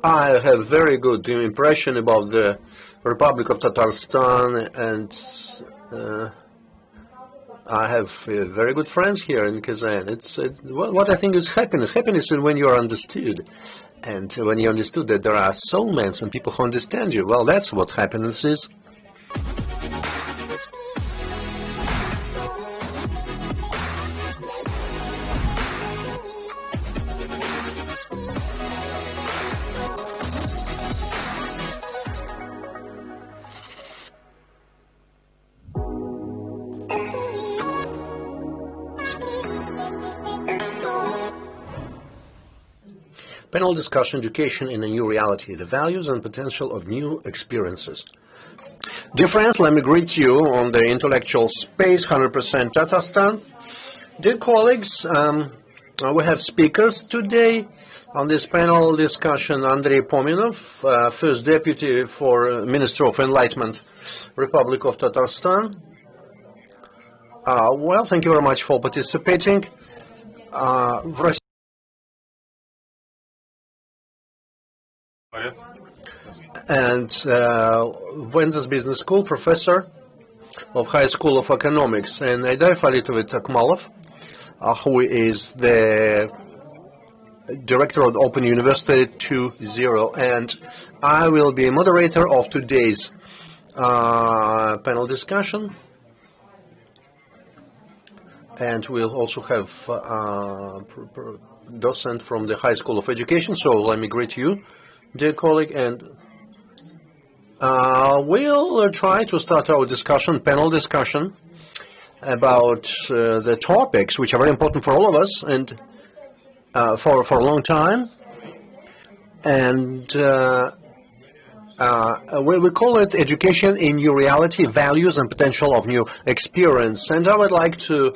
I have very good impression about the Republic of Tatarstan, and I have very good friends here in Kazan. What I think is happiness. Happiness is when you are understood, and when you understood that there are soulmates and people who understand you. Well, that's what happiness is. Panel discussion: Education in a New Reality, the values and potential of new experiences. Dear friends, let me greet you on the intellectual space, 100% Tatarstan. Dear colleagues, we have speakers today on this panel discussion. Andrei Pominov, First Deputy for Minister of Enlightenment, Republic of Tatarstan. Well, thank you very much for participating. And Ventas Business School, professor of High School of Economics, and Aiday Falitovit Akmalov, who is the director of Open University 2.0, and I will be moderator of today's panel discussion. And we'll also have docent from the High School of Education. So let me greet you, dear colleague, and we'll try to start our discussion, panel discussion, about the topics which are very important for all of us and for a long time. And we call it Education in New Reality, Values and Potential of New Experience. And I would like to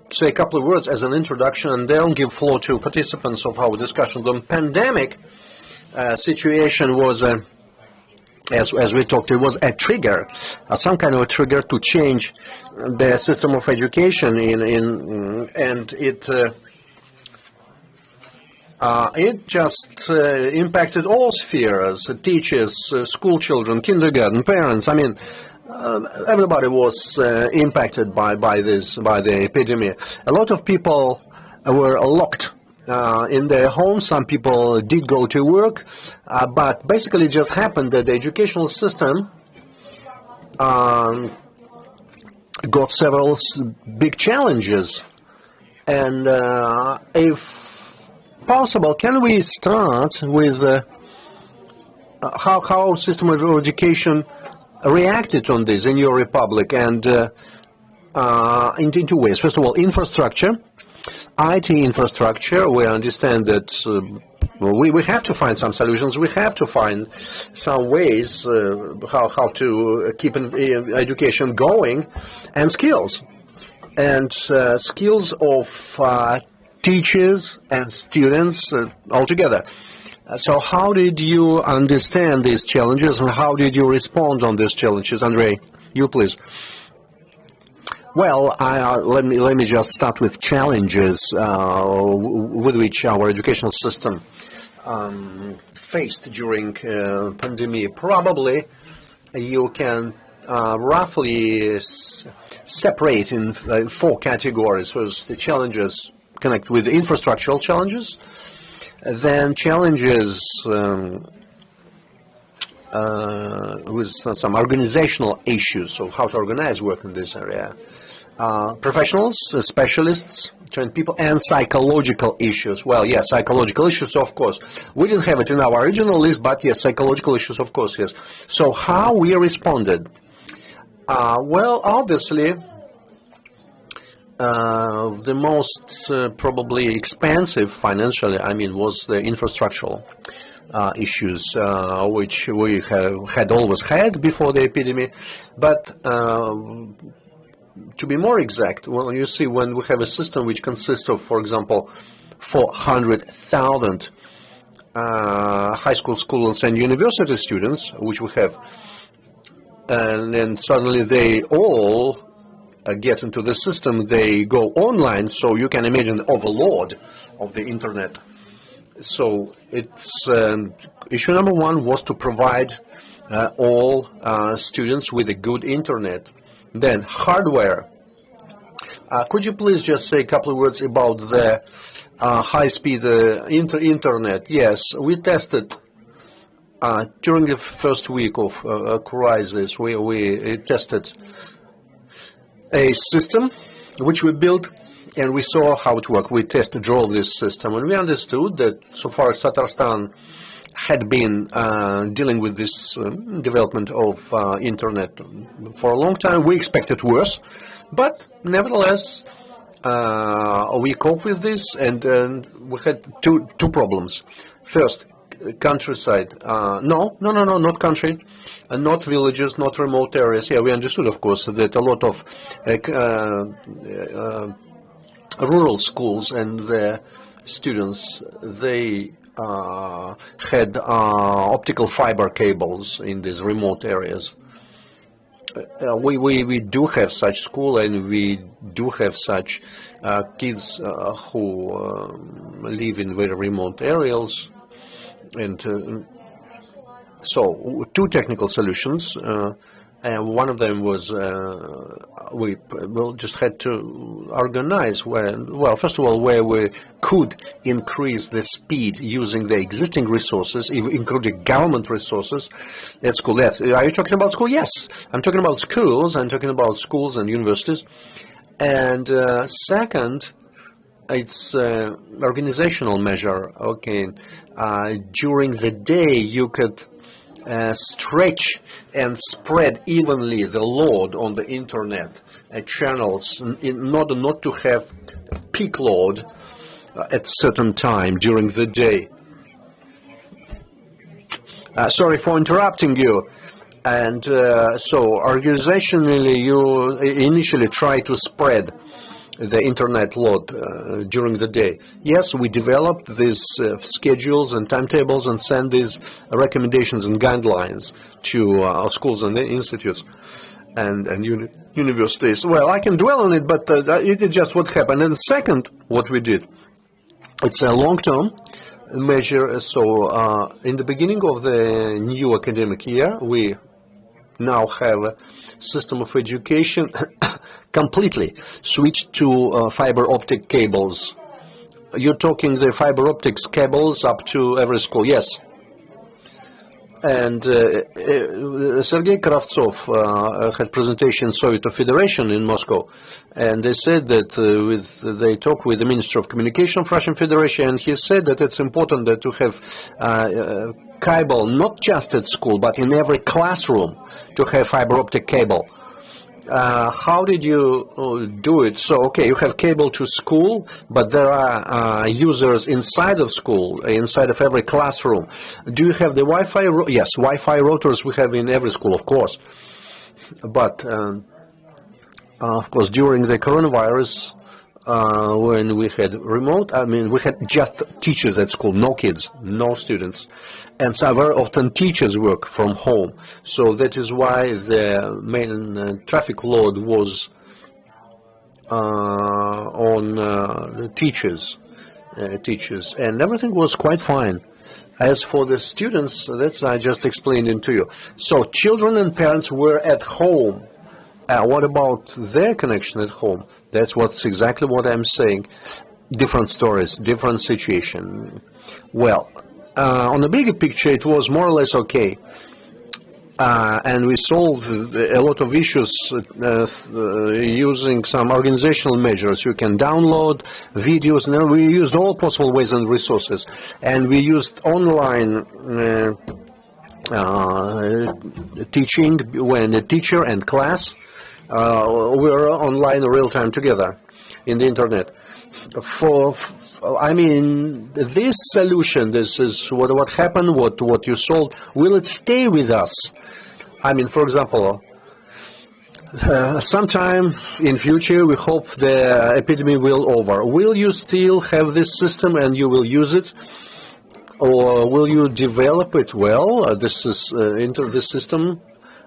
say a couple of words as an introduction, and then give floor to participants of our discussion. The pandemic situation was, as we talked, it was a trigger, some kind of a trigger to change the system of education and it just impacted all spheres: teachers, school children, kindergarten, parents. I mean, everybody was impacted by the epidemic. A lot of people were locked in their homes. Some people did go to work, but basically it just happened that the educational system got several big challenges. And if possible, can we start with how system of education reacted on this in your republic, and in two ways. First of all, infrastructure, IT infrastructure. We understand that we have to find some solutions. We have to find some ways how to keep education going, and skills of teachers and students altogether. So how did you understand these challenges, and how did you respond on these challenges? Andrei, you please. Well, let me just start with challenges with which our educational system faced during pandemic. Probably you can roughly separate in 4 categories. First, the challenges connect with infrastructural challenges, then challenges with some organizational issues, so how to organize work in this area, professionals, specialists, trained people, and psychological issues. Well, yes, psychological issues, of course. We didn't have it in our original list, but yes, psychological issues, of course, yes. So how we responded? Well, obviously, the most probably expensive financially, was the infrastructural issues, which we had always had before the epidemic. But to be more exact, when we have a system which consists of, for example, 400,000 high school students and university students, which we have, and then suddenly they all get into the system, they go online, so you can imagine the overload of the internet So it's issue number one was to provide all students with a good internet. Then hardware. Could you please just say a couple of words about the high-speed internet? Yes, we tested during the first week of crisis. We tested a system which we built, and we saw how it worked. We drove this system, and we understood that so far as Tatarstan had been dealing with this development of internet for a long time. We expected worse, but nevertheless we coped with this, and we had two problems. First, countryside. No, not country, not villages, not remote areas. Yeah, we understood, of course, that a lot of rural schools and their students, they had optical fiber cables in these remote areas. We do have such school, and we do have such kids who live in very remote areas. And so two technical solutions, and one of them was we just had to organize first of all, where we could increase the speed using the existing resources, including government resources at school. Are you talking about school? Yes, I'm talking about schools. I'm talking about schools and universities. And second, it's organizational measure. Okay, during the day you could stretch and spread evenly the load on the internet channels in order not to have peak load at certain time during the day. Sorry for interrupting you. And so organizationally you initially try to spread the internet load during the day. Yes, we developed these schedules and timetables and send these recommendations and guidelines to our schools and institutes and universities. Well, I can dwell on it, but it is just what happened. And second, what we did, it's a long-term measure. So in the beginning of the new academic year, we now have a system of education completely switched to fiber optic cables. You're talking the fiber optics cables up to every school, yes. And Sergei Kravtsov had presentation in Soviet Federation in Moscow, and they said that they talked with the Minister of Communication of Russian Federation, and he said that it's important that to have cable not just at school but in every classroom to have fiber optic cable. How did you do it? So, okay, you have cable to school, but there are users inside of school, inside of every classroom. Do you have the Wi-Fi? Yes, Wi-Fi routers we have in every school, of course. But, of course, during the coronavirus, when we had remote, we had just teachers at school, no kids, no students. And so very often teachers work from home. So that is why the main traffic load was on the teachers, and everything was quite fine. As for the students, that's I just explained it to you. So children and parents were at home. What about their connection at home? That's exactly what I'm saying. Different stories, different situation. Well, on the bigger picture, it was more or less okay. And we solved a lot of issues using some organizational measures. You can download videos. And we used all possible ways and resources. And we used online teaching when the teacher and class were online real time together in the internet. This solution, this is what happened, what you solved, will it stay with us? For example, sometime in future, we hope the epidemic will over. Will you still have this system and you will use it? Or will you develop it well? This system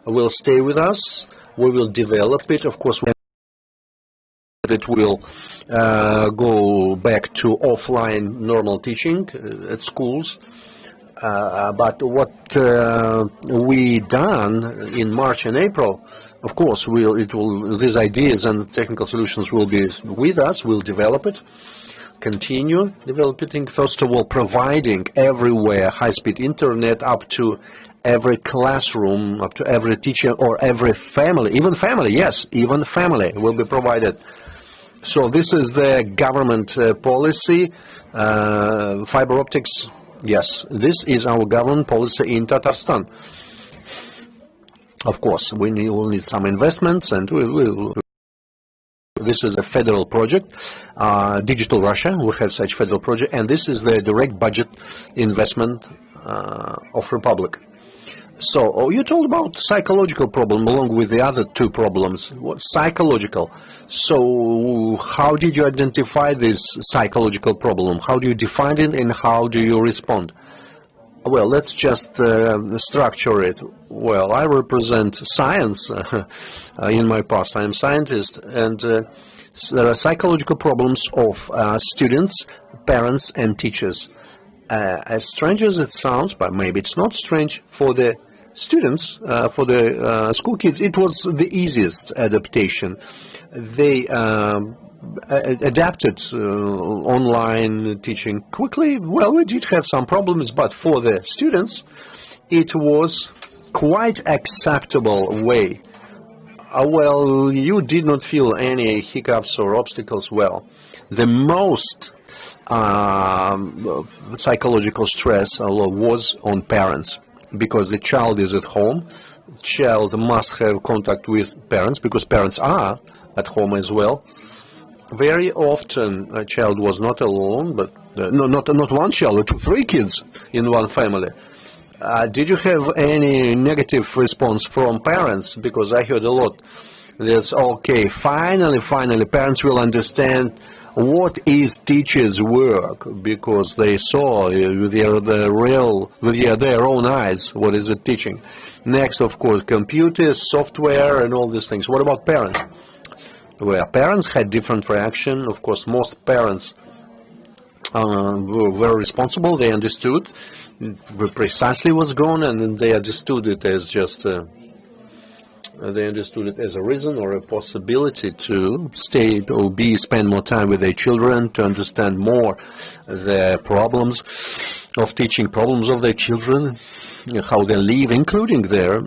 will stay with us. We will develop it, of course. that we'll go back to offline normal teaching at schools. But what we done in March and April, of course, these ideas and technical solutions will be with us. We'll develop it, continue developing. First of all, providing everywhere high-speed internet up to every classroom, up to every teacher or every family, even family. Yes, even family will be provided. So this is the government policy. Fiber optics. Yes, this is our government policy in Tatarstan. Of course, we will need some investments, and this is a federal project, Digital Russia. We have such federal project, and this is the direct budget investment of Republic. So you told about psychological problem along with the other two problems. What psychological? So how did you identify this psychological problem? How do you define it, and how do you respond? Well, let's just structure it. Well, I represent science in my past. I am a scientist, and there are psychological problems of students, parents, and teachers. As strange as it sounds, but maybe it's not strange, for the students, for the school kids, it was the easiest adaptation. They adapted online teaching quickly. Well, we did have some problems, but for the students, it was quite acceptable way. Well, you did not feel any hiccups or obstacles. Well, the most psychological stress was on parents, because the child is at home. Child must have contact with parents, because parents are at home as well. Very often a child was not alone, but not one child, 2, 3 kids in one family. Did you have any negative response from parents? Because I heard a lot. That's okay, finally parents will understand what is teachers' work, because they saw with their own eyes what is it teaching. Next, of course, computers, software, and all these things. What about parents? Well, parents had different reaction. Of course, most parents were very responsible. They understood precisely what's going on, and they understood it as just they understood it as a reason or a possibility to stay or spend more time with their children, to understand more the problems of teaching, problems of their children, how they live, including their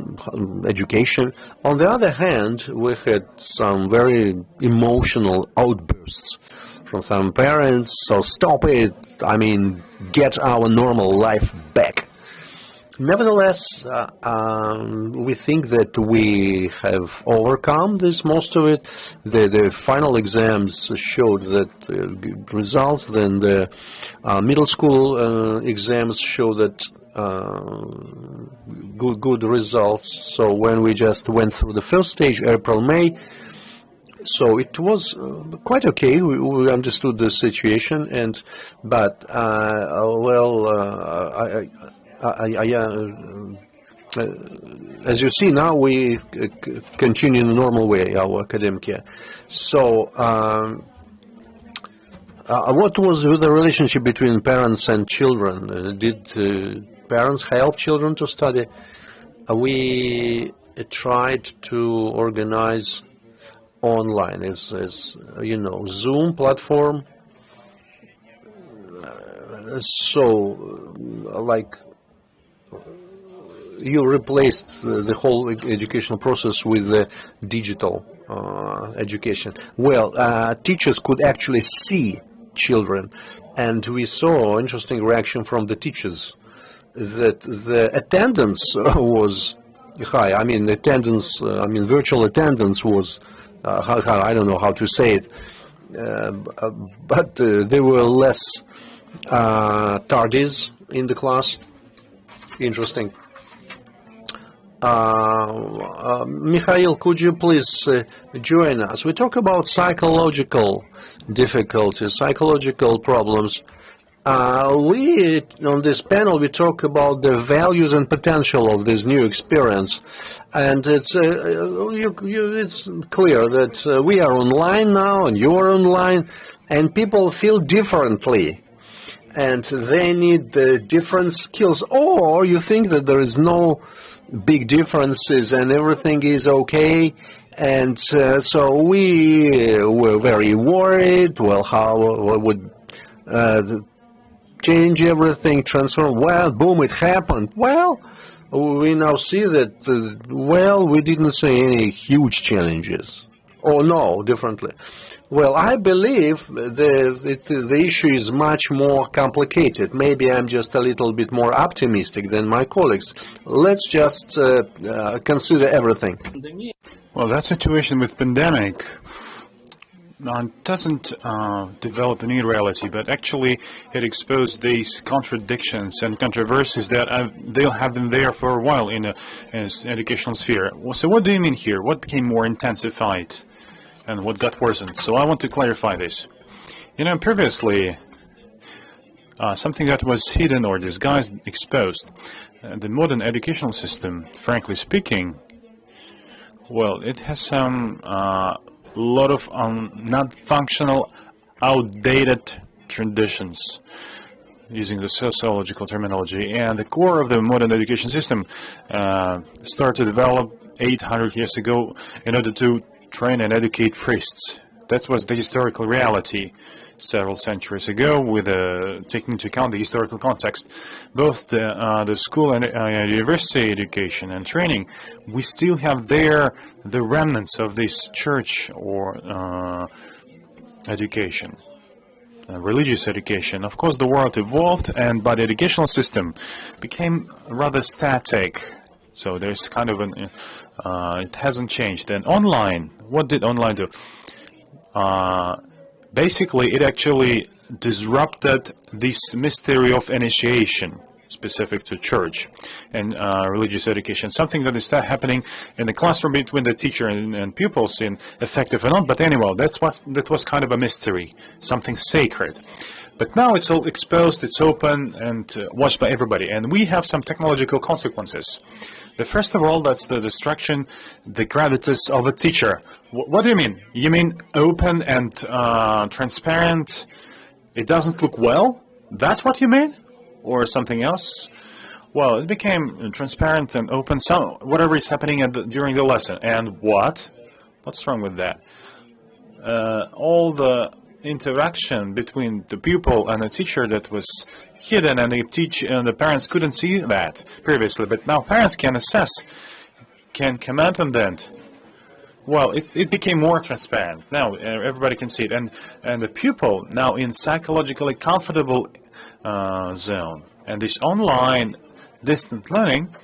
education. On the other hand, we had some very emotional outbursts from some parents. So stop it, I mean, get our normal life back. Nevertheless, we think that we have overcome this, most of it. The final exams showed that results. Then the middle school exams show that good results. So when we just went through the first stage, April, May, so it was quite okay. We understood the situation, but as you see now, we continue in the normal way, our academic year. So what was the relationship between parents and children? Did parents help children to study? We tried to organize online, as you know, Zoom platform. So like you replaced the whole educational process with the digital education. Well, teachers could actually see children, and we saw interesting reaction from the teachers that the attendance was high. I mean, virtual attendance was I don't know how to say it, but there were less tardies in the class. Interesting. Mikhail, could you please join us? We talk about psychological difficulties, psychological problems. We, on this panel, we talk about the values and potential of this new experience. And it's clear that we are online now, and you are online, and people feel differently. And they need the different skills. Or you think that there is no big differences and everything is okay. And so we were very worried. Well, how would change everything, transform? Well, boom, it happened. Well, we now see that, well, we didn't see any huge challenges. Or no, differently. Well, I believe the issue is much more complicated. Maybe I'm just a little bit more optimistic than my colleagues. Let's just consider everything. Well, that situation with pandemic doesn't develop a new reality, but actually it exposed these contradictions and controversies that they'll have been there for a while in the educational sphere. So what do you mean here? What became more intensified and what got worsened? So I want to clarify this. You know, previously, something that was hidden or disguised, exposed. The modern educational system, frankly speaking, well, it has some lot of not functional, outdated traditions, using the sociological terminology. And the core of the modern education system started to develop 800 years ago in order to train and educate priests. That was the historical reality several centuries ago, with taking into account the historical context. Both the school and university education and training, we still have there the remnants of this church or education, religious education. Of course, the world evolved, but the educational system became rather static. So there's kind of it hasn't changed. And online, what did online do? Basically, it actually disrupted this mystery of initiation specific to church and religious education, something that is happening in the classroom between the teacher and pupils, in effective or not. But anyway, that was kind of a mystery, something sacred. But now it's all exposed, it's open, and watched by everybody. And we have some technological consequences. The first of all, that's the destruction, the gravitas of a teacher. What do you mean? You mean open and transparent? It doesn't look well? That's what you mean? Or something else? Well, it became transparent and open, so whatever is happening during the lesson. And what? What's wrong with that? All the interaction between the pupil and the teacher that was hidden, and the parents couldn't see that previously, but now parents can assess, can comment on that. Well, it became more transparent. Now everybody can see it, and the pupil now in psychologically comfortable zone. And this online distant learning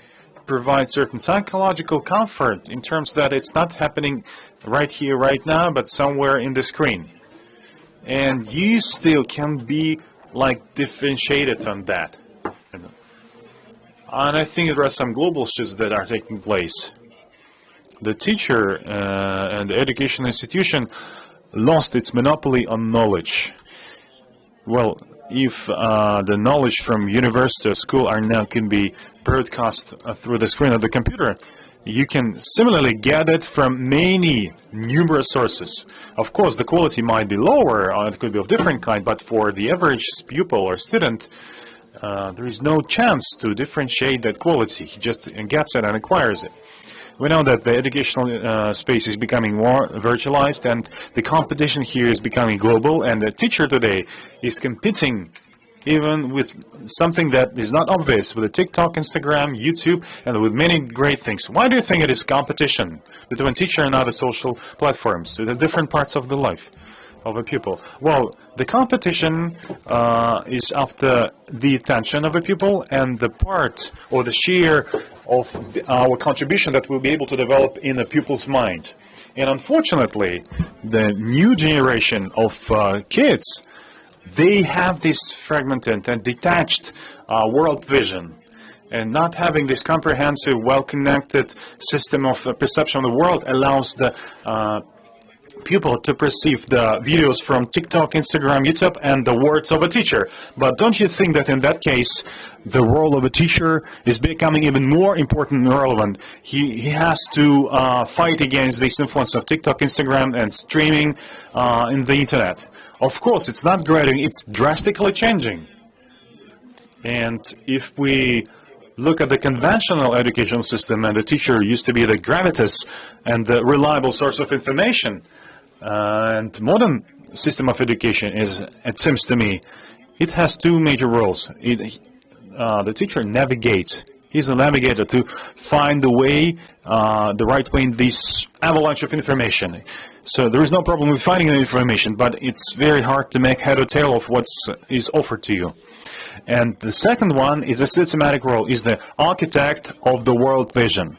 provides certain psychological comfort in terms that it's not happening right here, right now, but somewhere in the screen. And you still can be like differentiated from that. And I think there are some global shifts that are taking place. The teacher and the education institution lost its monopoly on knowledge. Well, if the knowledge from university or school can be broadcast through the screen of the computer, you can similarly get it from numerous sources. Of course, the quality might be lower, or it could be of different kind, but for the average pupil or student, there is no chance to differentiate that quality. He just gets it and acquires it. We know that the educational space is becoming more virtualized, and the competition here is becoming global, and the teacher today is competing even with something that is not obvious, with the TikTok, Instagram, YouTube, and with many great things. Why do you think it is competition between teacher and other social platforms? The different parts of the life of a pupil. Well, the competition is after the attention of a pupil and the part or the share of our contribution that we'll be able to develop in the pupil's mind. And unfortunately, the new generation of kids, they have this fragmented and detached world vision, and not having this comprehensive, well-connected system of perception of the world allows the pupil to perceive the videos from TikTok, Instagram, YouTube, and the words of a teacher. But don't you think that in that case, the role of a teacher is becoming even more important and relevant? He has to fight against this influence of TikTok, Instagram, and streaming in the internet. Of course, it's not graduating, it's drastically changing. And if we look at the conventional educational system, and the teacher used to be the gravitas and the reliable source of information, and modern system of education is, it seems to me, it has two major roles. The teacher navigates. He's a navigator to find the way, the right way in this avalanche of information. So there is no problem with finding the information, but it's very hard to make head or tail of what is offered to you. And the second one is a systematic role, is the architect of the world vision.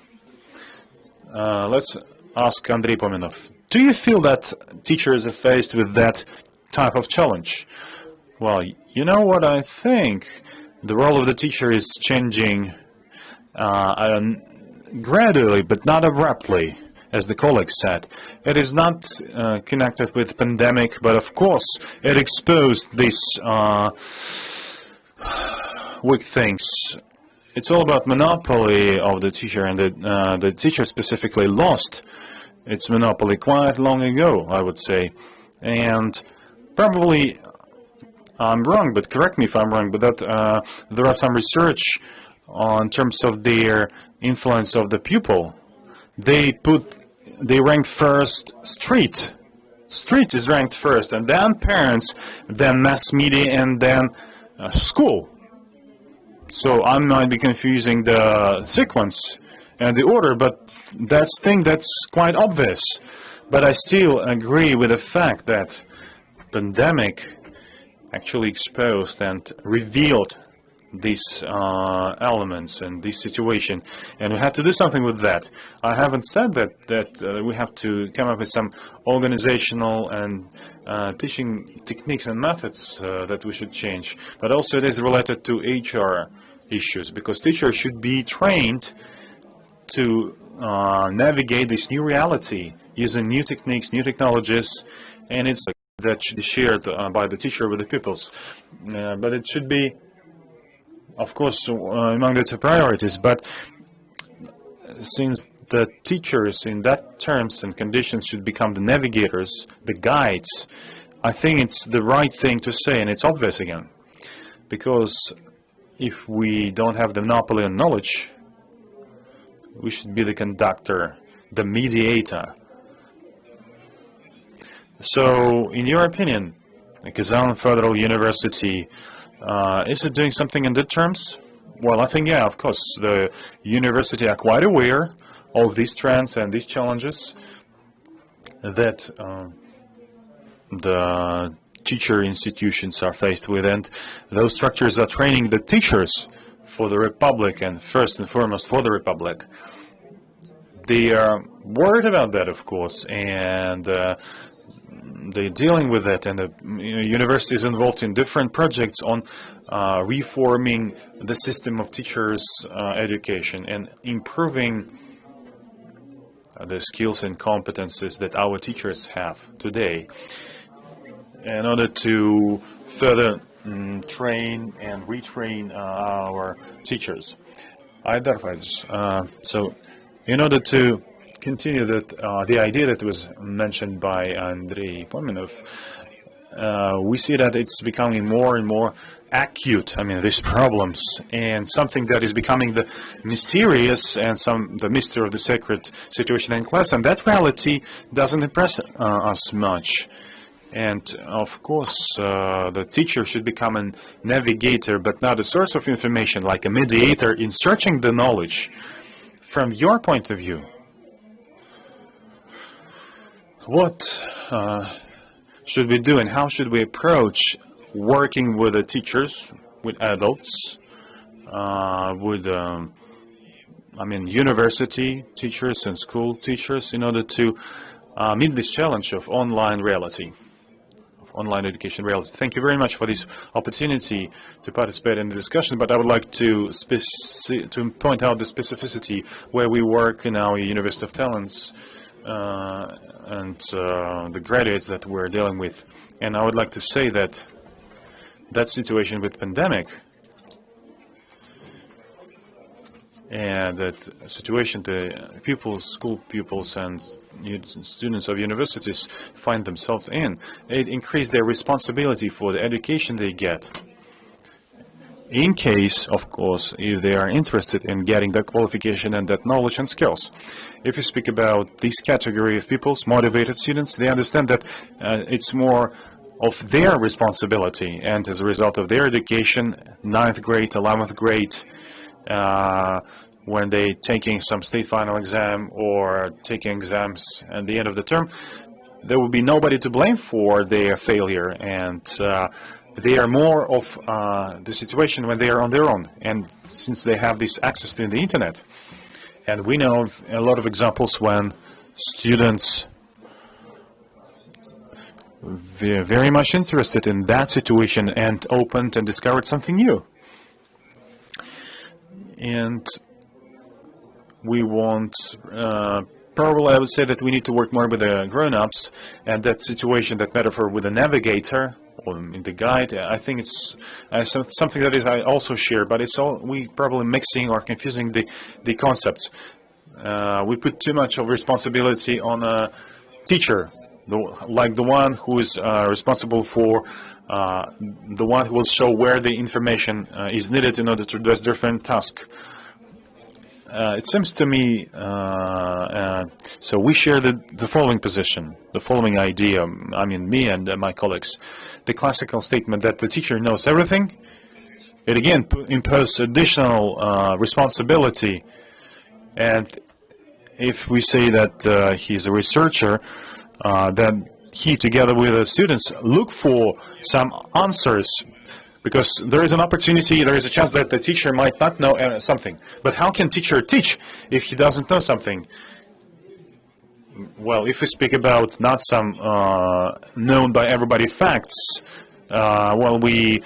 Let's ask Andrei Pomenov. Do you feel that teachers are faced with that type of challenge? Well, you know what I think? The role of the teacher is changing gradually, but not abruptly, as the colleague said. It is not connected with pandemic, but of course it exposed these weak things. It's all about monopoly of the teacher, and the teacher specifically lost its monopoly quite long ago, I would say. And probably I'm wrong, but correct me if I'm wrong, but that there are some research on terms of their influence of the pupil. They rank first street. Street is ranked first, and then parents, then mass media, and then school. So I might be confusing the sequence and the order, but that's quite obvious. But I still agree with the fact that pandemic actually exposed and revealed these elements and this situation, and we have to do something with that. I haven't said that we have to come up with some organizational and teaching techniques and methods that we should change, but also it is related to HR issues, because teachers should be trained to navigate this new reality using new techniques, new technologies, and it's that should be shared by the teacher with the pupils. But it should be, of course, among the two priorities. But since the teachers in that terms and conditions should become the navigators, the guides, I think it's the right thing to say, and it's obvious again. Because if we don't have the monopoly on knowledge, we should be the conductor, the mediator. So, in your opinion, Kazan Federal University, is it doing something in that terms? Well, I think, yeah, of course, the university are quite aware of these trends and these challenges that the teacher institutions are faced with, and those structures are training the teachers for the Republic, and first and foremost for the Republic. They are worried about that, of course, and they're dealing with it, and the university is involved in different projects on reforming the system of teachers' education and improving the skills and competences that our teachers have today in order to further train and retrain our teachers. So in order to continue that, the idea that was mentioned by Andrei Pomenov, we see that it's becoming more and more acute, these problems, and something that is becoming the mysterious and the mystery of the sacred situation in class, and that reality doesn't impress us much. And of course, the teacher should become a navigator, but not a source of information, like a mediator in searching the knowledge. From your point of view, what should we do, and how should we approach working with the teachers, with adults, with university teachers and school teachers, in order to meet this challenge of online reality, of online education reality? Thank you very much for this opportunity to participate in the discussion, but I would like to point out the specificity where we work in our University of Talents. the graduates that we're dealing with. And I would like to say that that situation with pandemic and that situation the pupils, school pupils and students of universities find themselves in, it increased their responsibility for the education they get. In case, of course, if they are interested in getting that qualification and that knowledge and skills. If you speak about this category of peoples, motivated students, they understand that it's more of their responsibility, and as a result of their education, 9th grade, 11th grade, when they taking some state final exam or taking exams at the end of the term, there will be nobody to blame for their failure, and they are more of the situation when they are on their own, and since they have this access to the internet. And we know of a lot of examples when students were very much interested in that situation and opened and discovered something new. And we want, probably I would say that we need to work more with the grown-ups, and that situation, that metaphor with the navigator or in the guide, I think it's something that is I also share, but it's all we probably mixing or confusing the concepts. We put too much of responsibility on a teacher, like the one who is responsible for the one who will show where the information is needed in order to do different tasks. It seems to me, so we share the following position, the following idea, I mean me and my colleagues, the classical statement that the teacher knows everything. It again imposes additional responsibility, and if we say that he's a researcher, then he, together with the students, look for some answers, because there is an opportunity, there is a chance that the teacher might not know something. But how can teacher teach if he doesn't know something? Well, if we speak about not some known by everybody facts, well, when we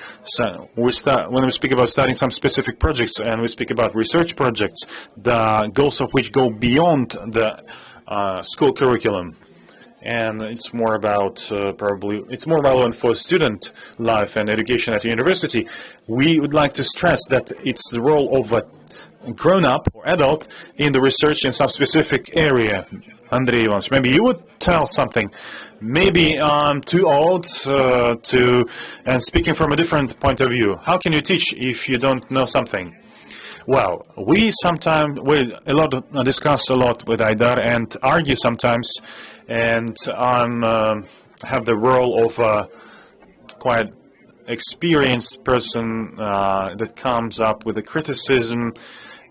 speak about studying some specific projects and we speak about research projects, the goals of which go beyond the school curriculum. And it's more about probably it's more relevant for student life and education at university. We would like to stress that it's the role of a grown-up or adult in the research in some specific area. Andrei Ivanovich, maybe you would tell something. Maybe I'm too old and speaking from a different point of view. How can you teach if you don't know something? Well, we sometimes discuss a lot with Aidar and argue sometimes, and I have the role of a quite experienced person that comes up with a criticism,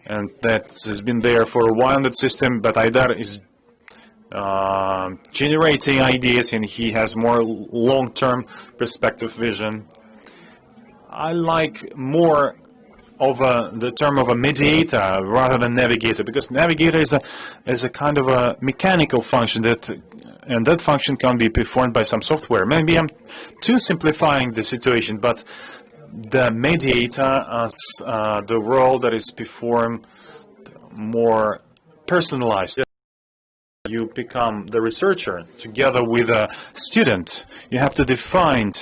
and that has been there for a while in that system. But Aidar is generating ideas, and he has more long-term perspective vision. I like more of the term of a mediator rather than navigator, because navigator is a kind of a mechanical function and that function can be performed by some software. Maybe I'm too simplifying the situation, but the mediator as the role that is performed more personalized. You become the researcher together with a student. You have to define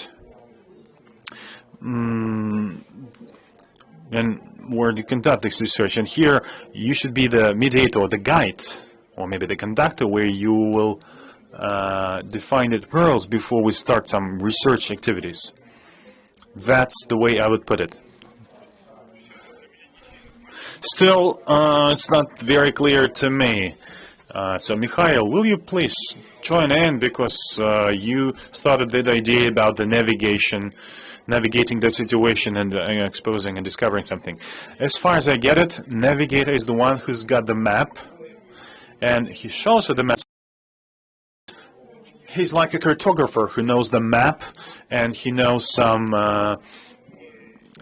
and where to conduct this research. And here you should be the mediator, the guide, or maybe the conductor, where you will define the rules before we start some research activities. That's the way I would put it. Still, it's not very clear to me. So, Mikhail, will you please join in, because you started that idea about the navigating the situation and exposing and discovering something. As far as I get it, navigator is the one who's got the map, and he shows you the map. He's like a cartographer who knows the map, and he knows some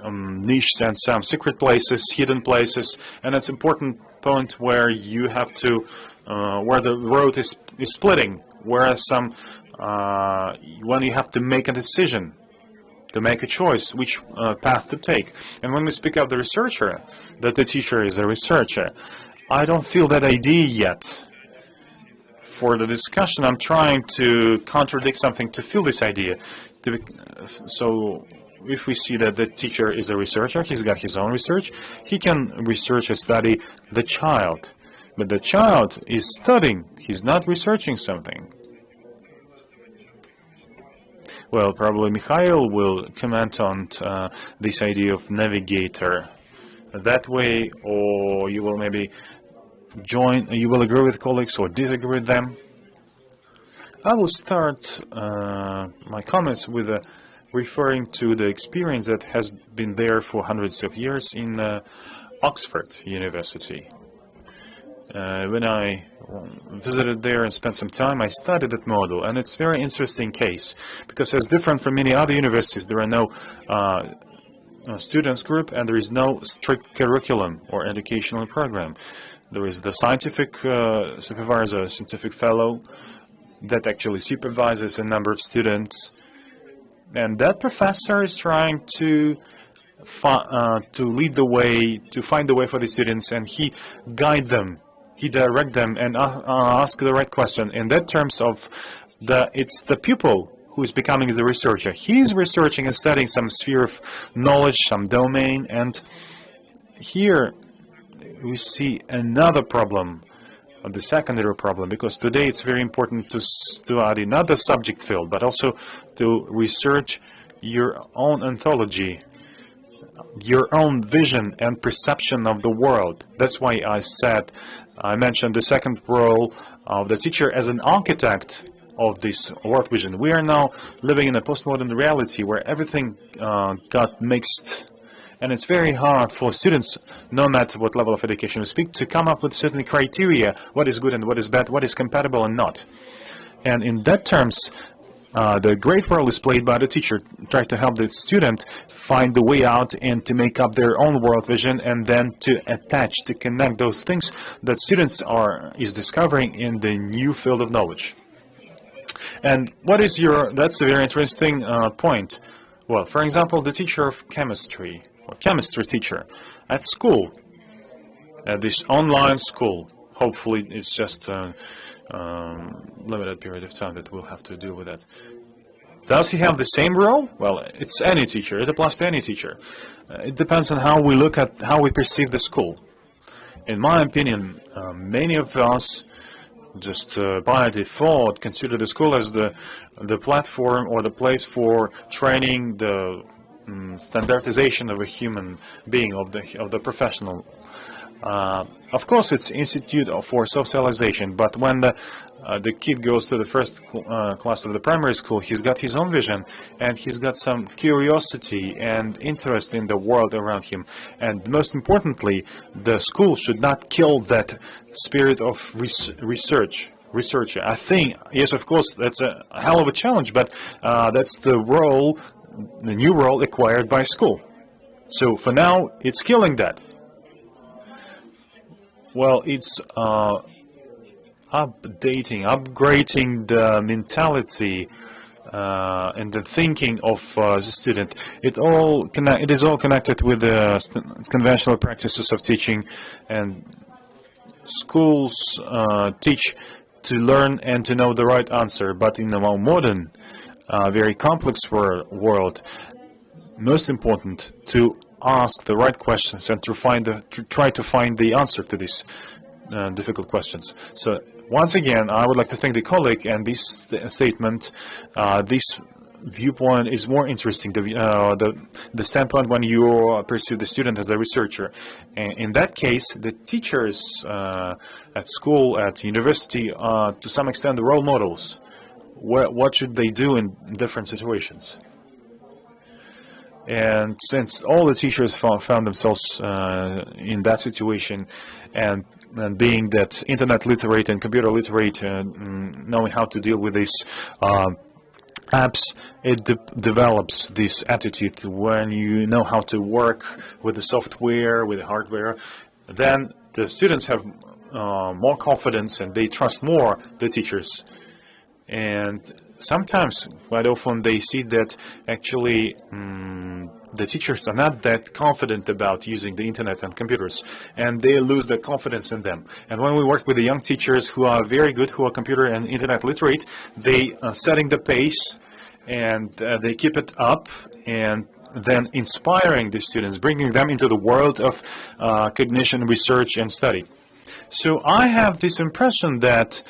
niches and some secret places, hidden places, and it's important point where you have to, where the road is splitting, where some, when you have to make a decision, to make a choice, which path to take. And when we speak of the researcher, that the teacher is a researcher, I don't feel that idea yet. for the discussion, I'm trying to contradict something to fill this idea. So if we see that the teacher is a researcher, he's got his own research, he can research and study the child. But the child is studying, he's not researching something. Well, probably Mikhail will comment on this idea of navigator that way, or you will maybe you will agree with colleagues or disagree with them. I will start my comments with referring to the experience that has been there for hundreds of years in Oxford University. When I visited there and spent some time, I studied that model, and it's a very interesting case because it's different from many other universities. There are no students group, and there is no strict curriculum or educational program. There is the scientific supervisor, scientific fellow that actually supervises a number of students, and that professor is trying to lead the way, to find the way for the students, and he guide them. He direct them and ask the right question. In that terms of it's the pupil who is becoming the researcher. He's researching and studying some sphere of knowledge, some domain, and here we see another problem, the secondary problem, because today it's very important to study not the subject field, but also to research your own ontology, your own vision and perception of the world. That's why I mentioned the second role of the teacher as an architect of this world vision. We are now living in a postmodern reality where everything got mixed, and it's very hard for students, no matter what level of education we speak, to come up with certain criteria, what is good and what is bad, what is compatible and not. And in that terms, the great role is played by the teacher, try to help the student find the way out and to make up their own world vision, and then to attach, to connect those things that students is discovering in the new field of knowledge. And that's a very interesting point. Well, for example, the teacher of chemistry, or chemistry teacher at school, at this online school, hopefully it's just limited period of time that we'll have to deal with that. Does he have the same role? Well, it's any teacher. It applies to any teacher. It depends on how we look at, how we perceive the school. In my opinion, many of us just by default consider the school as the platform or the place for training the standardization of a human being, of the professional. Of course, it's institute for socialization, but when the kid goes to the first class of the primary school, he's got his own vision, and he's got some curiosity and interest in the world around him. And most importantly, the school should not kill that spirit of researcher. I think, yes, of course, that's a hell of a challenge, but that's the new role acquired by school. So for now, it's killing that. Well, it's upgrading the mentality and the thinking of the student. It is all connected with the conventional practices of teaching, and schools teach to learn and to know the right answer. But in a more modern, very complex world, most important to ask the right questions and to try to find the answer to these difficult questions. So once again, I would like to thank the colleague, and this statement, this viewpoint is more interesting, the standpoint when you perceive the student as a researcher. And in that case, the teachers at school, at university, to some extent the role models. What should they do in different situations? And since all the teachers found themselves in that situation, and being that internet literate and computer literate, knowing how to deal with these apps, it develops this attitude. When you know how to work with the software, with the hardware, then the students have more confidence and they trust more the teachers. And sometimes, quite often, they see that actually the teachers are not that confident about using the internet and computers, and they lose that confidence in them. And when we work with the young teachers who are very good, who are computer and internet literate, they are setting the pace, and they keep it up, and then inspiring the students, bringing them into the world of cognition, research, and study. So I have this impression that,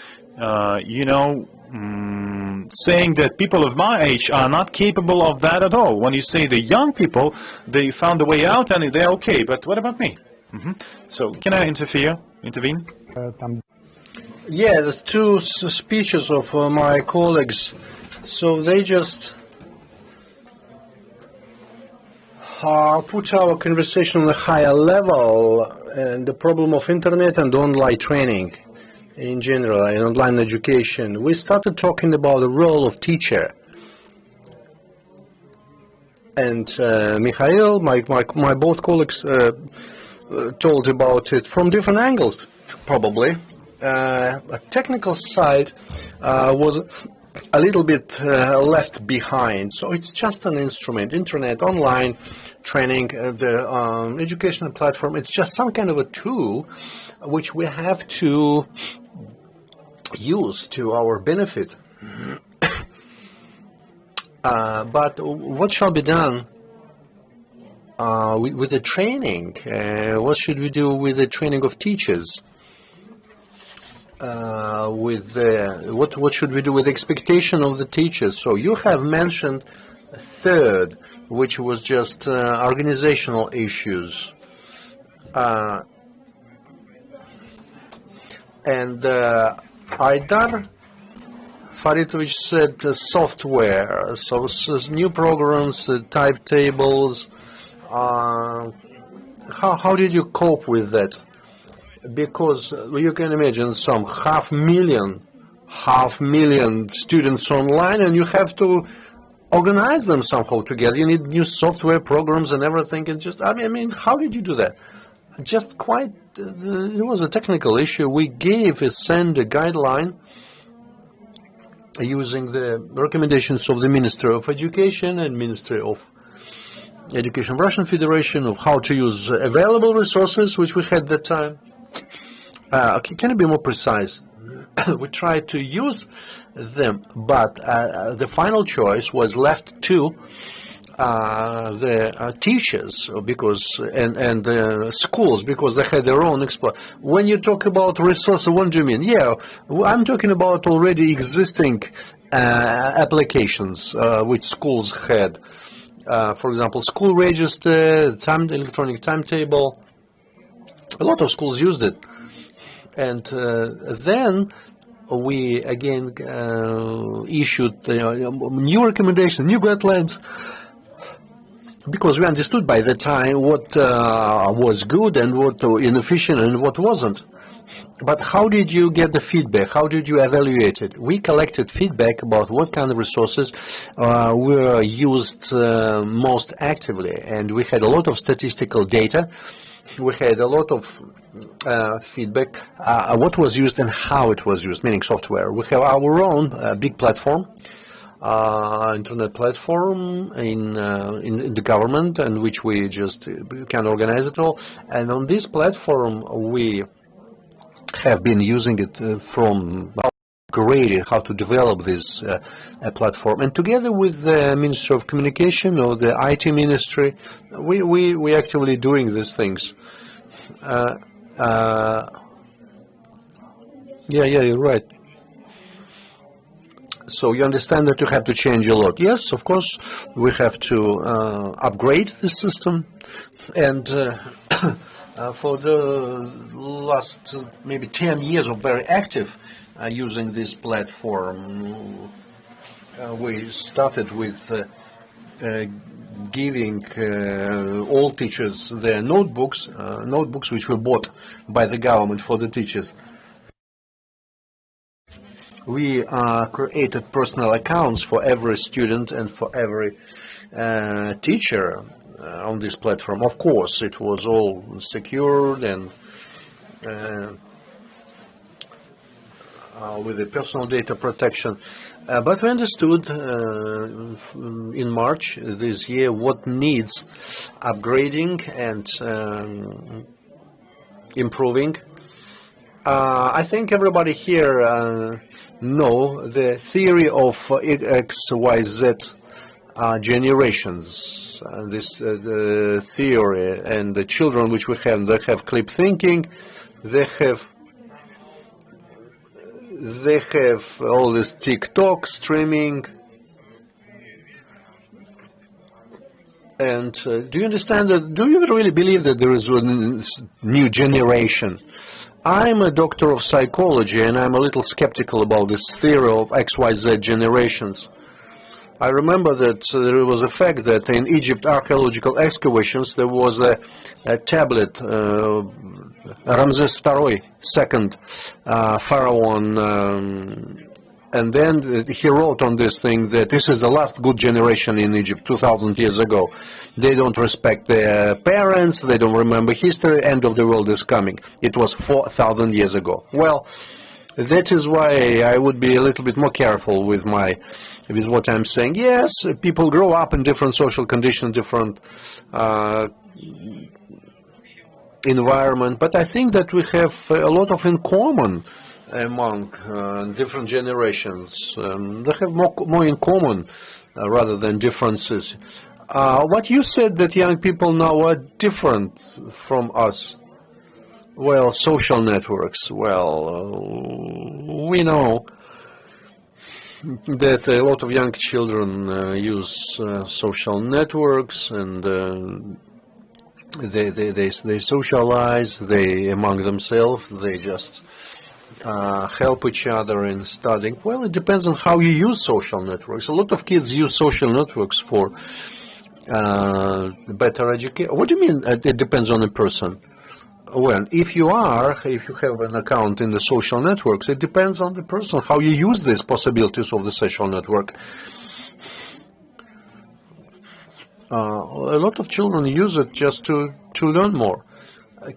saying that people of my age are not capable of that at all. When you say the young people, they found a way out and they're okay, but what about me? So can I intervene? Yeah, there's two speeches of my colleagues. So they just put our conversation on a higher level, and the problem of internet and online training in general, and online education. We started talking about the role of teacher. And Mikhail, my both colleagues told about it from different angles, probably. A technical side was a little bit left behind. So it's just an instrument, internet, online training, the educational platform. It's just some kind of a tool which we have to use to our benefit. But what shall be done with the training? What should we do with the training of teachers? What should we do with the expectation of the teachers? So you have mentioned a third, which was just organizational issues. And Aidar Faritovich said software, so new programs, timetables. How did you cope with that? Because you can imagine some half million students online, and you have to organize them somehow together. You need new software programs and everything. And just, I mean, how did you do that? Just quite, it was a technical issue. We sent a guideline using the recommendations of the Ministry of Education and Ministry of Education of Russian Federation of how to use available resources, which we had at that time. Can you be more precise? We tried to use them, but the final choice was left to the teachers and schools, because they had their own exploit. When you talk about resources, what do you mean? Yeah, I'm talking about already existing applications which schools had. For example, school register, electronic timetable. A lot of schools used it. And then we again issued new recommendations, new guidelines, because we understood by the time what was good and what inefficient and what wasn't. But how did you get the feedback? How did you evaluate it? We collected feedback about what kind of resources were used most actively, and we had a lot of statistical data. We had a lot of feedback, what was used and how it was used, meaning software. We have our own big platform, internet platform in the government, and which we just can organize it all. And on this platform, we have been using it from upgrading how to develop this platform. And together with the Ministry of Communication or the IT Ministry, we actively doing these things. Yeah, you're right. So you understand that you have to change a lot. Yes, of course, we have to upgrade the system. And for the last maybe 10 years of very active using this platform, we started with giving all teachers their notebooks which were bought by the government for the teachers. We created personal accounts for every student and for every teacher on this platform. Of course, it was all secured, and with the personal data protection. But we understood in March this year what needs upgrading and improving. I think everybody here know the theory of XYZ generations. The theory, and the children which we have, they have clip thinking, they have all this TikTok streaming. And do you understand that? Do you really believe that there is a new generation? I'm a doctor of psychology, and I'm a little skeptical about this theory of XYZ generations. I remember that there was a fact that in Egypt archaeological excavations there was a tablet, Ramses II, second pharaoh, and then he wrote on this thing that this is the last good generation in Egypt 2,000 years ago. They don't respect their parents, they don't remember history, end of the world is coming. It was 4,000 years ago. Well, that is why I would be a little bit more careful with what I'm saying. Yes, people grow up in different social conditions, different environment, but I think that we have a lot of in common among different generations. They have more in common rather than differences. What you said that young people now are different from us. Well, social networks. Well, we know that a lot of young children use social networks, and they socialize. They among themselves. They just help each other in studying. Well, it depends on how you use social networks. A lot of kids use social networks for better education. What do you mean? It depends on the person. Well, if you have an account in the social networks, it depends on the person, how you use these possibilities of the social network. A lot of children use it just to learn more.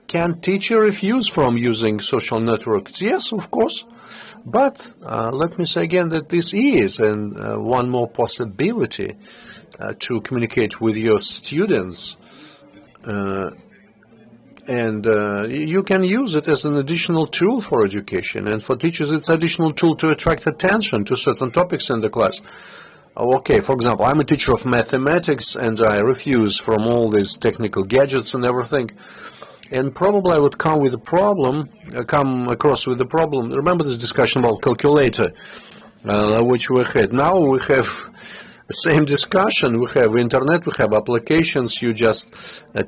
Can teacher refuse from using social networks? Yes, of course. But let me say again that this is one more possibility to communicate with your students. And you can use it as an additional tool for education. And for teachers, it's an additional tool to attract attention to certain topics in the class. Okay, for example, I'm a teacher of mathematics, and I refuse from all these technical gadgets and everything. And probably I would come across with the problem. Remember this discussion about calculator, which we had. Now we have the same discussion. We have internet, we have applications. You just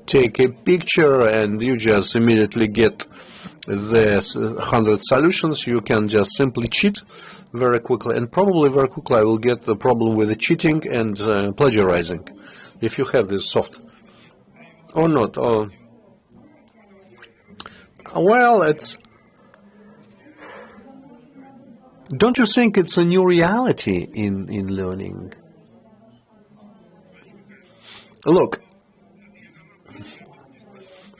take a picture and you just immediately get the 100 solutions. You can just simply cheat very quickly, and probably very quickly I will get the problem with the cheating and plagiarizing, if you have this soft or not. Well, don't you think it's a new reality in learning? Look,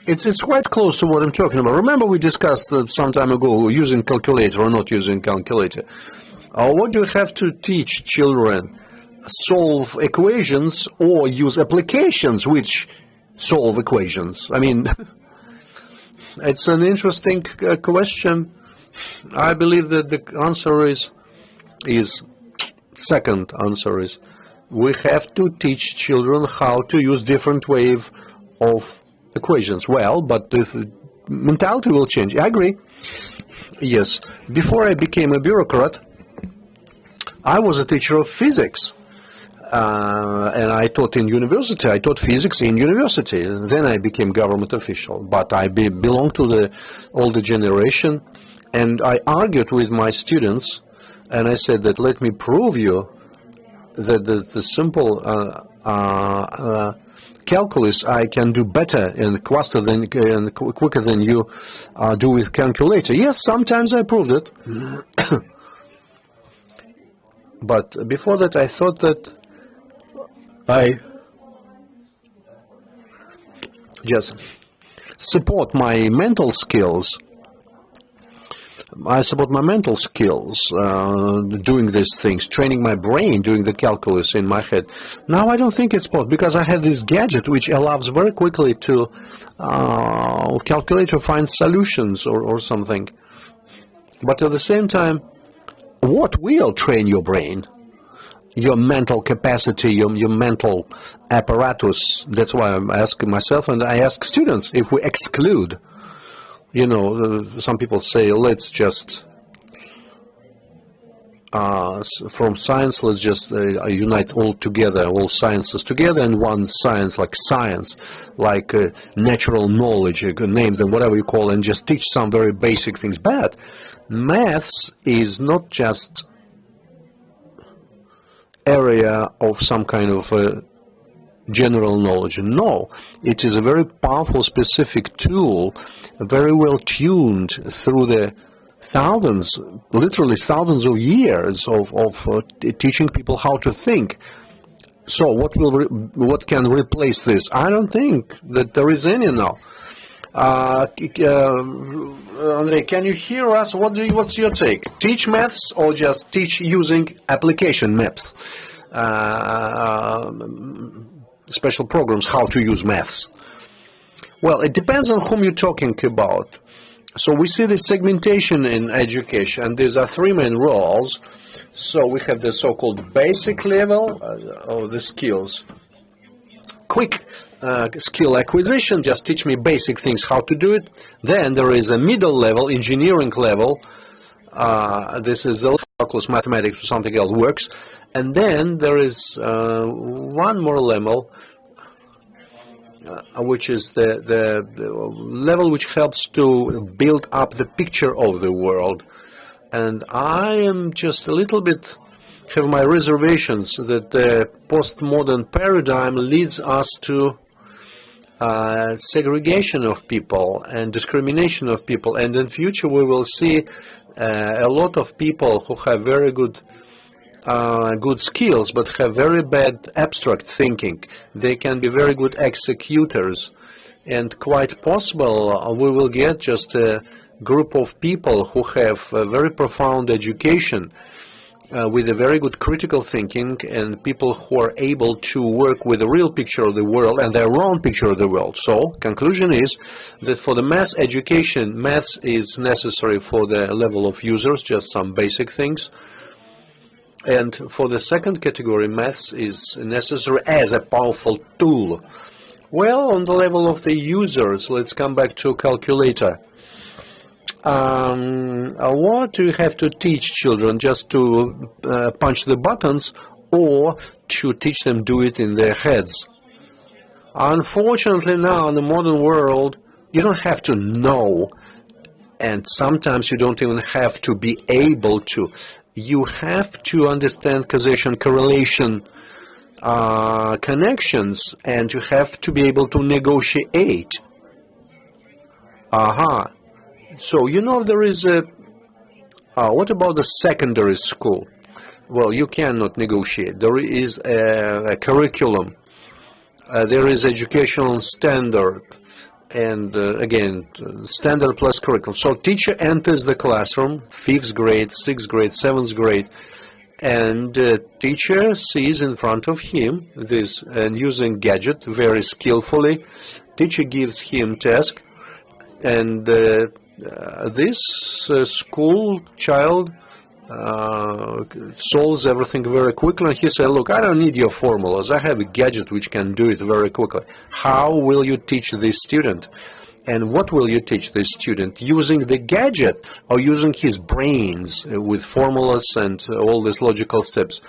it's quite close to what I'm talking about. Remember we discussed some time ago using calculator or not using calculator. What do you have to teach children? Solve equations or use applications which solve equations? I mean, it's an interesting question. I believe that the answer is second answer is we have to teach children how to use different wave of equations. Well, but the mentality will change. I agree. Yes. Before I became a bureaucrat, I was a teacher of physics. And I taught in university. I taught physics in university. And then I became government official. But I belong to the older generation. And I argued with my students. And I said that let me prove you that the simple calculus I can do better and faster than and quicker than you do with calculator. Yes, sometimes I proved it. But before that, I thought that I just support my mental skills It's about my mental skills, doing these things, training my brain, doing the calculus in my head. Now I don't think it's possible because I have this gadget which allows very quickly to calculate or find solutions or something. But at the same time, what will train your brain? Your mental capacity, your mental apparatus. That's why I'm asking myself, and I ask students, if we exclude, some people say, let's just, from science, let's just unite all together, all sciences together in one science, like natural knowledge, you can name them, whatever you call, and just teach some very basic things. But maths is not just area of some kind of general knowledge. No, it is a very powerful, specific tool, very well tuned through the literally thousands of years of teaching people how to think. So what can replace this? I don't think that there is any now. Andrei, can you hear us? What's your take? Teach maths or just teach using application maps? Special programs, how to use maths? Well, it depends on whom you're talking about. So we see the segmentation in education, and these are three main roles. So we have the so-called basic level of the skills. Quick skill acquisition, just teach me basic things, how to do it. Then there is a middle level, engineering level. This is calculus, mathematics, or something else works. And then there is one more level, which is the level which helps to build up the picture of the world. And I am just a little bit have my reservations that the postmodern paradigm leads us to segregation of people and discrimination of people, and in future we will see a lot of people who have very good skills but have very bad abstract thinking. They can be very good executors, and quite possible we will get just a group of people who have a very profound education with a very good critical thinking, and people who are able to work with a real picture of the world and their own picture of the world. So, conclusion is that for the mass education, maths is necessary for the level of users, just some basic things. And for the second category, maths is necessary as a powerful tool. Well, on the level of the users, let's come back to calculator. What do you have to teach children? Just to punch the buttons, or to teach them do it in their heads? Unfortunately now in the modern world, you don't have to know, and sometimes you don't even have to be able to. You have to understand causation, correlation, connections, and you have to be able to negotiate. So, there is a... what about the secondary school? Well, you cannot negotiate. There is a curriculum. There is educational standard. And, again, standard plus curriculum. So, teacher enters the classroom, 5th grade, 6th grade, 7th grade, and teacher sees in front of him this, and using gadget very skillfully, teacher gives him task, and this school child solves everything very quickly, and he said, look, I don't need your formulas, I have a gadget which can do it very quickly. How will you teach this student? And what will you teach this student? Using the gadget or using his brains with formulas and all these logical steps?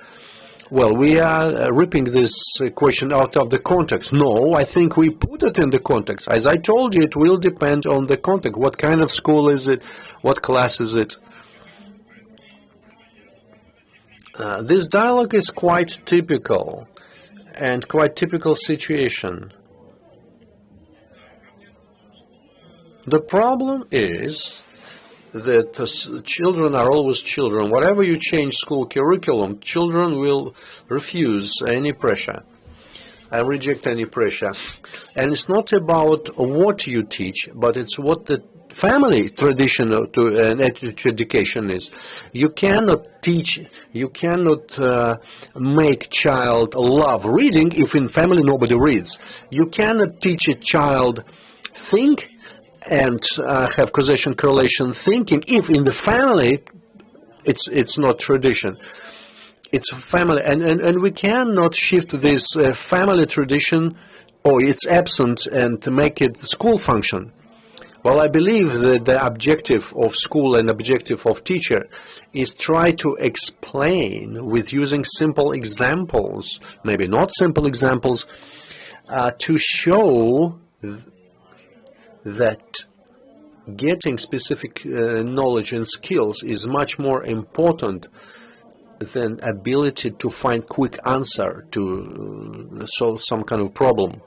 Well, we are ripping this question out of the context. No, I think we put it in the context. As I told you, it will depend on the context. What kind of school is it? What class is it? This dialogue is quite typical, and quite typical situation. The problem is that children are always children. Whatever you change school curriculum, children will refuse any pressure. I reject any pressure. And it's not about what you teach, but it's what the family tradition to an education is. You cannot teach, you cannot make child love reading if in family nobody reads. You cannot teach a child think and have causation correlation thinking if in the family it's not tradition. It's family, and we cannot shift this family tradition or it's absent and to make it school function. Well, I believe that the objective of school and objective of teacher is try to explain with using simple examples, maybe not simple examples, to show that getting specific knowledge and skills is much more important than ability to find quick answer to solve some kind of problem.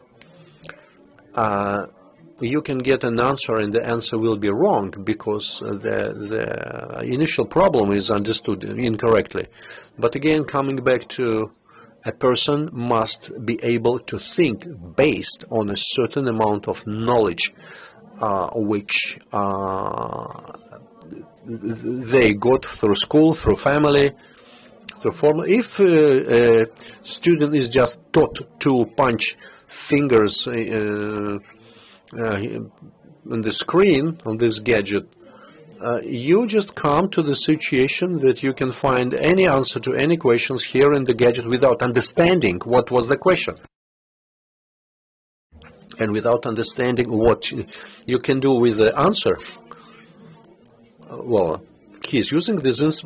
You can get an answer and the answer will be wrong because the initial problem is understood incorrectly. But again, coming back to a person must be able to think based on a certain amount of knowledge which they got through school, through family, through formal. If a student is just taught to punch fingers on the screen, on this gadget, you just come to the situation that you can find any answer to any questions here in the gadget without understanding what was the question. And without understanding what you can do with the answer. Well, he's using this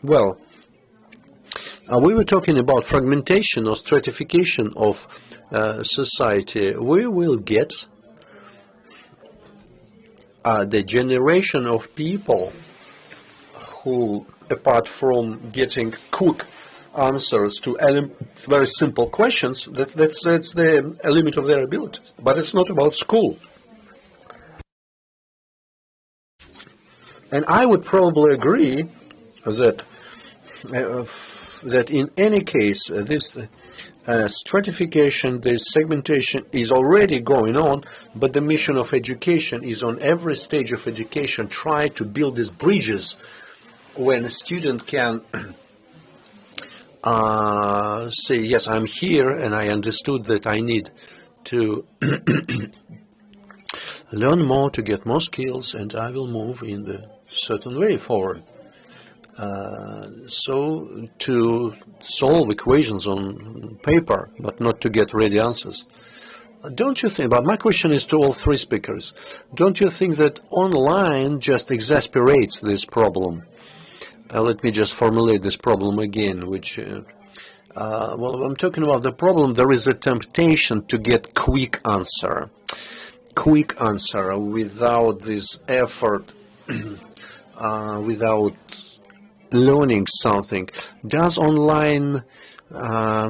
well, we were talking about fragmentation or stratification of society. We will get the generation of people who, apart from getting quick answers to very simple questions, that's the limit of their abilities. But it's not about school. And I would probably agree that that in any case, this stratification, this segmentation is already going on, but the mission of education is on every stage of education try to build these bridges when a student can say, yes, I'm here and I understood that I need to learn more to get more skills and I will move in the certain way forward. So to solve equations on paper, but not to get ready answers. Don't you think, but my question is to all three speakers, don't you think that online just exasperates this problem? Let me just formulate this problem again, which, well, I'm talking about the problem, there is a temptation to get quick answer without this effort, without learning something. Does online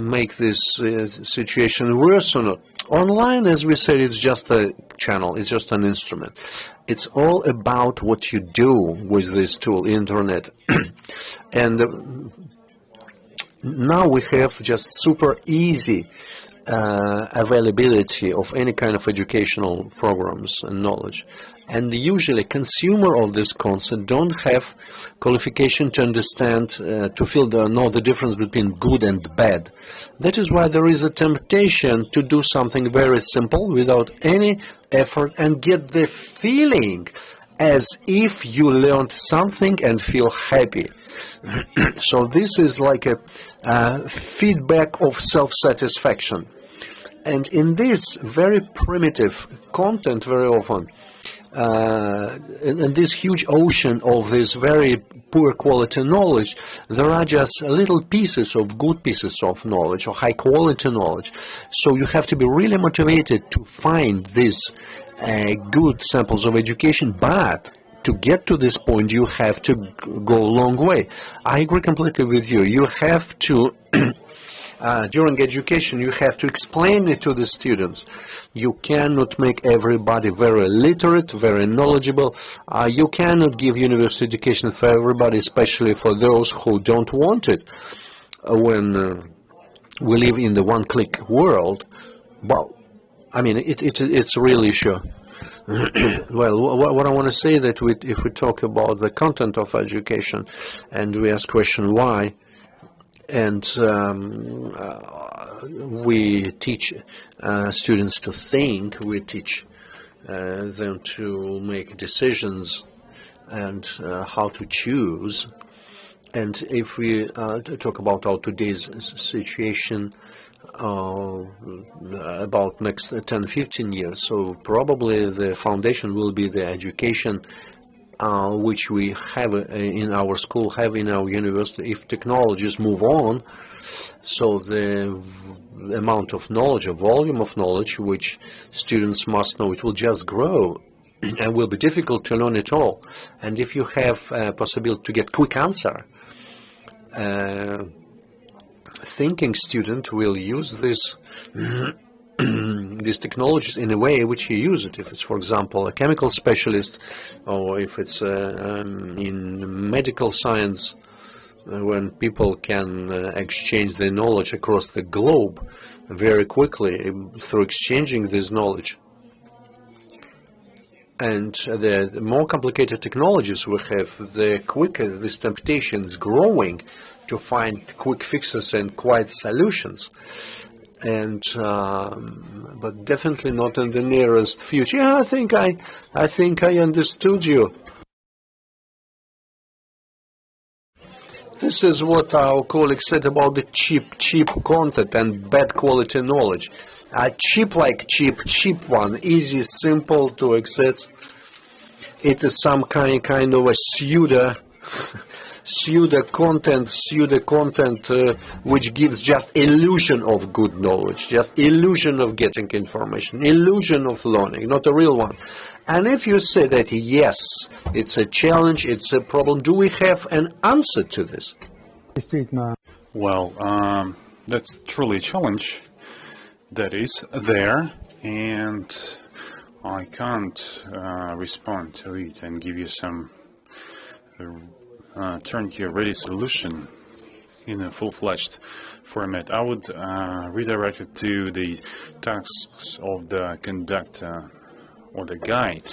make this situation worse or not? Online, as we said, it's just a channel, it's just an instrument. It's all about what you do with this tool, internet. And now we have just super easy availability of any kind of educational programs and knowledge. And usually consumer of this concept don't have qualification to understand, to know the difference between good and bad. That is why there is a temptation to do something very simple without any effort and get the feeling as if you learned something and feel happy. So this is like a feedback of self-satisfaction. And in this very primitive content very often, in this huge ocean of this very poor quality knowledge, there are just little pieces of good pieces of knowledge or high quality knowledge. So you have to be really motivated to find these good samples of education, but to get to this point you have to go a long way. I agree completely with you. You have to during education, you have to explain it to the students. You cannot make everybody very literate, very knowledgeable. You cannot give university education for everybody, especially for those who don't want it. When we live in the one-click world, well, I mean, it's a real issue. Well, what I want to say that if we talk about the content of education, and we ask question why, and we teach students to think, we teach them to make decisions and how to choose. And if we talk about our today's situation, about next 10, 15 years, so probably the foundation will be the education which we have in our school, have in our university. If technologies move on, so the amount of knowledge, a volume of knowledge which students must know, it will just grow and will be difficult to learn it all. And if you have a possibility to get quick answer, thinking student will use this these technologies in a way which he uses it. If it's, for example, a chemical specialist, or if it's in medical science, when people can exchange their knowledge across the globe very quickly through exchanging this knowledge. And the more complicated technologies we have, the quicker this temptation is growing to find quick fixes and quick solutions. And but definitely not in the nearest future. Yeah, I think I understood you. This is what our colleague said about the cheap content and bad quality knowledge. Cheap like cheap one, easy, simple to access. It is some kind of a pseudo content which gives just illusion of good knowledge, just illusion of getting information, illusion of learning, not a real one. And if you say that yes, it's a challenge, it's a problem, do we have an answer to this? Well, that's truly a challenge that is there, and I can't respond to it and give you some turnkey ready solution in a full-fledged format. I would redirect it to the tasks of the conductor or the guide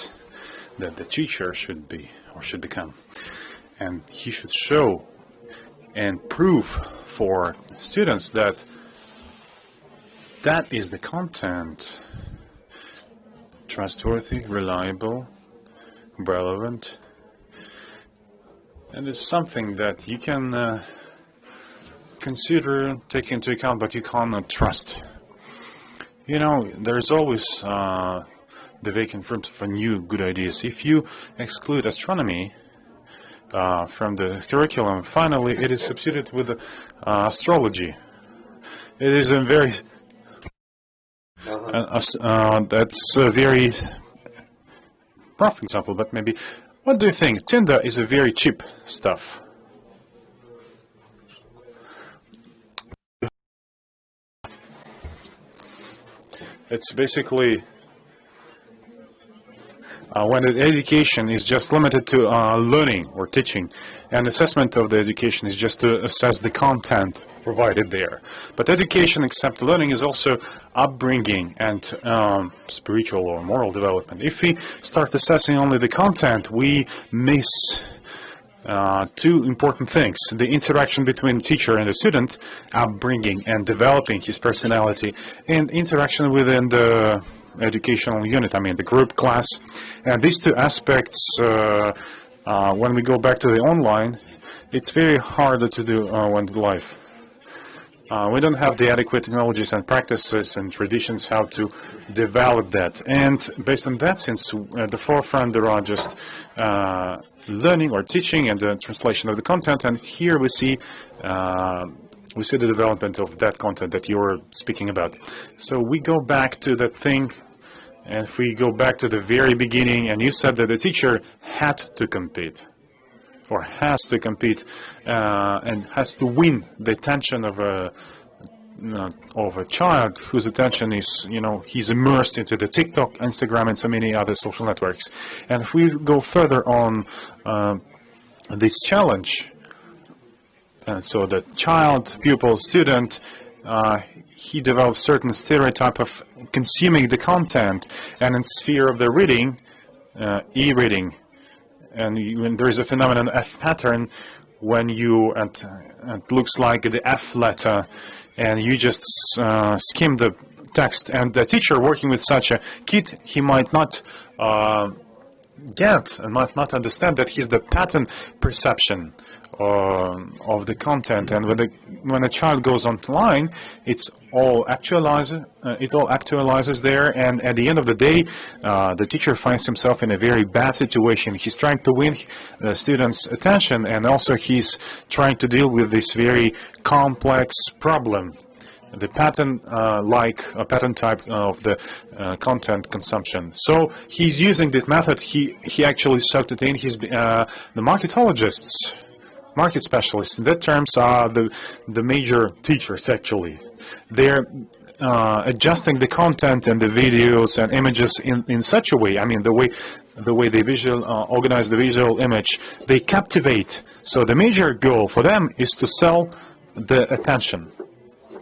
that the teacher should be or should become, and he should show and prove for students that that is the content, trustworthy, reliable, relevant, and it's something that you can consider, take into account, but you cannot trust. You know, there's always the vacant room for new good ideas. If you exclude astronomy from the curriculum, finally it is substituted with astrology. It is a very that's a very rough example, but maybe. What do you think? Tinder is a very cheap stuff. It's basically when the education is just limited to learning or teaching, and assessment of the education is just to assess the content provided there. But education, except learning, is also upbringing and spiritual or moral development. If we start assessing only the content, we miss two important things: the interaction between the teacher and the student, upbringing and developing his personality, and interaction within the educational unit, I mean the group, class. And these two aspects, when we go back to the online, it's very hard to do when live. We don't have the adequate technologies and practices and traditions how to develop that. And based on that, since at the forefront there are just learning or teaching and the translation of the content, and here we see the development of that content that you're speaking about. So we go back to that thing, and if we go back to the very beginning, and you said that the teacher had to compete, or has to compete, and has to win the attention of a child whose attention is, he's immersed into the TikTok, Instagram, and so many other social networks. And if we go further on this challenge, and so the child, pupil, student he develops certain stereotype of consuming the content, and in sphere of the reading, e-reading, and when there is a phenomenon F pattern, when you it looks like the F letter, and you just skim the text, and the teacher working with such a kit, he might not get and might not understand that he's the pattern perception of the content, and when a child goes online, it all actualizes there, and at the end of the day, the teacher finds himself in a very bad situation. He's trying to win the student's attention, and also he's trying to deal with this very complex problem, the pattern a pattern type of the content consumption. So he's using this method. He actually sucked it in. He's the marketologists, market specialists. In that terms, are the major teachers actually. They're adjusting the content and the videos and images in such a way. I mean, the way they organize the visual image, they captivate. So the major goal for them is to sell the attention,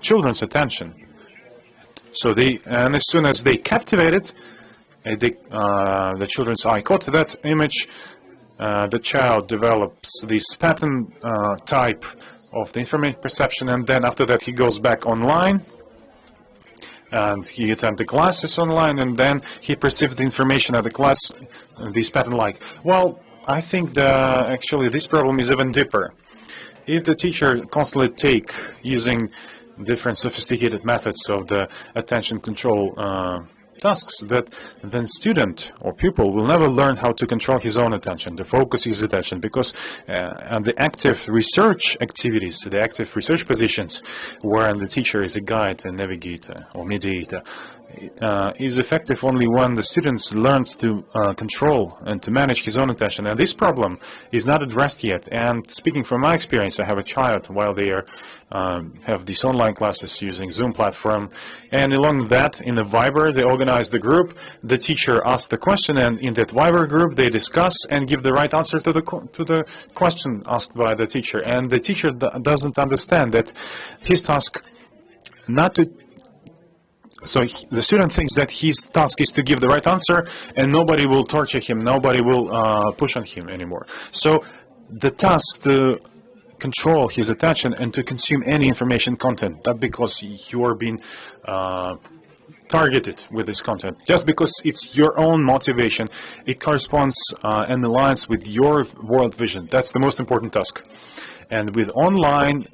children's attention. So and as soon as they captivate it, the children's eye caught that image, the child develops this pattern type of the information perception, and then after that he goes back online, and he attends the classes online, and then he perceives the information at the class, this pattern like. Well, I think actually this problem is even deeper. If the teacher constantly using different sophisticated methods of the attention control tasks, that then student or pupil will never learn how to control his own attention, to focus his attention, because and the active research activities, the active research positions, where the teacher is a guide, a navigator or mediator, is effective only when the students learns to control and to manage his own attention. And this problem is not addressed yet. And speaking from my experience, I have a child while they are have these online classes using Zoom platform, and along that, in the Viber, they organize the group. The teacher asks the question, and in that Viber group, they discuss and give the right answer to the question asked by the teacher. And the teacher doesn't understand that his task not to. So the student thinks that his task is to give the right answer, and nobody will torture him, nobody will push on him anymore. So the task to control his attention and to consume any information content, not because you are being targeted with this content, just because it's your own motivation, it corresponds and aligns with your world vision. That's the most important task. And with online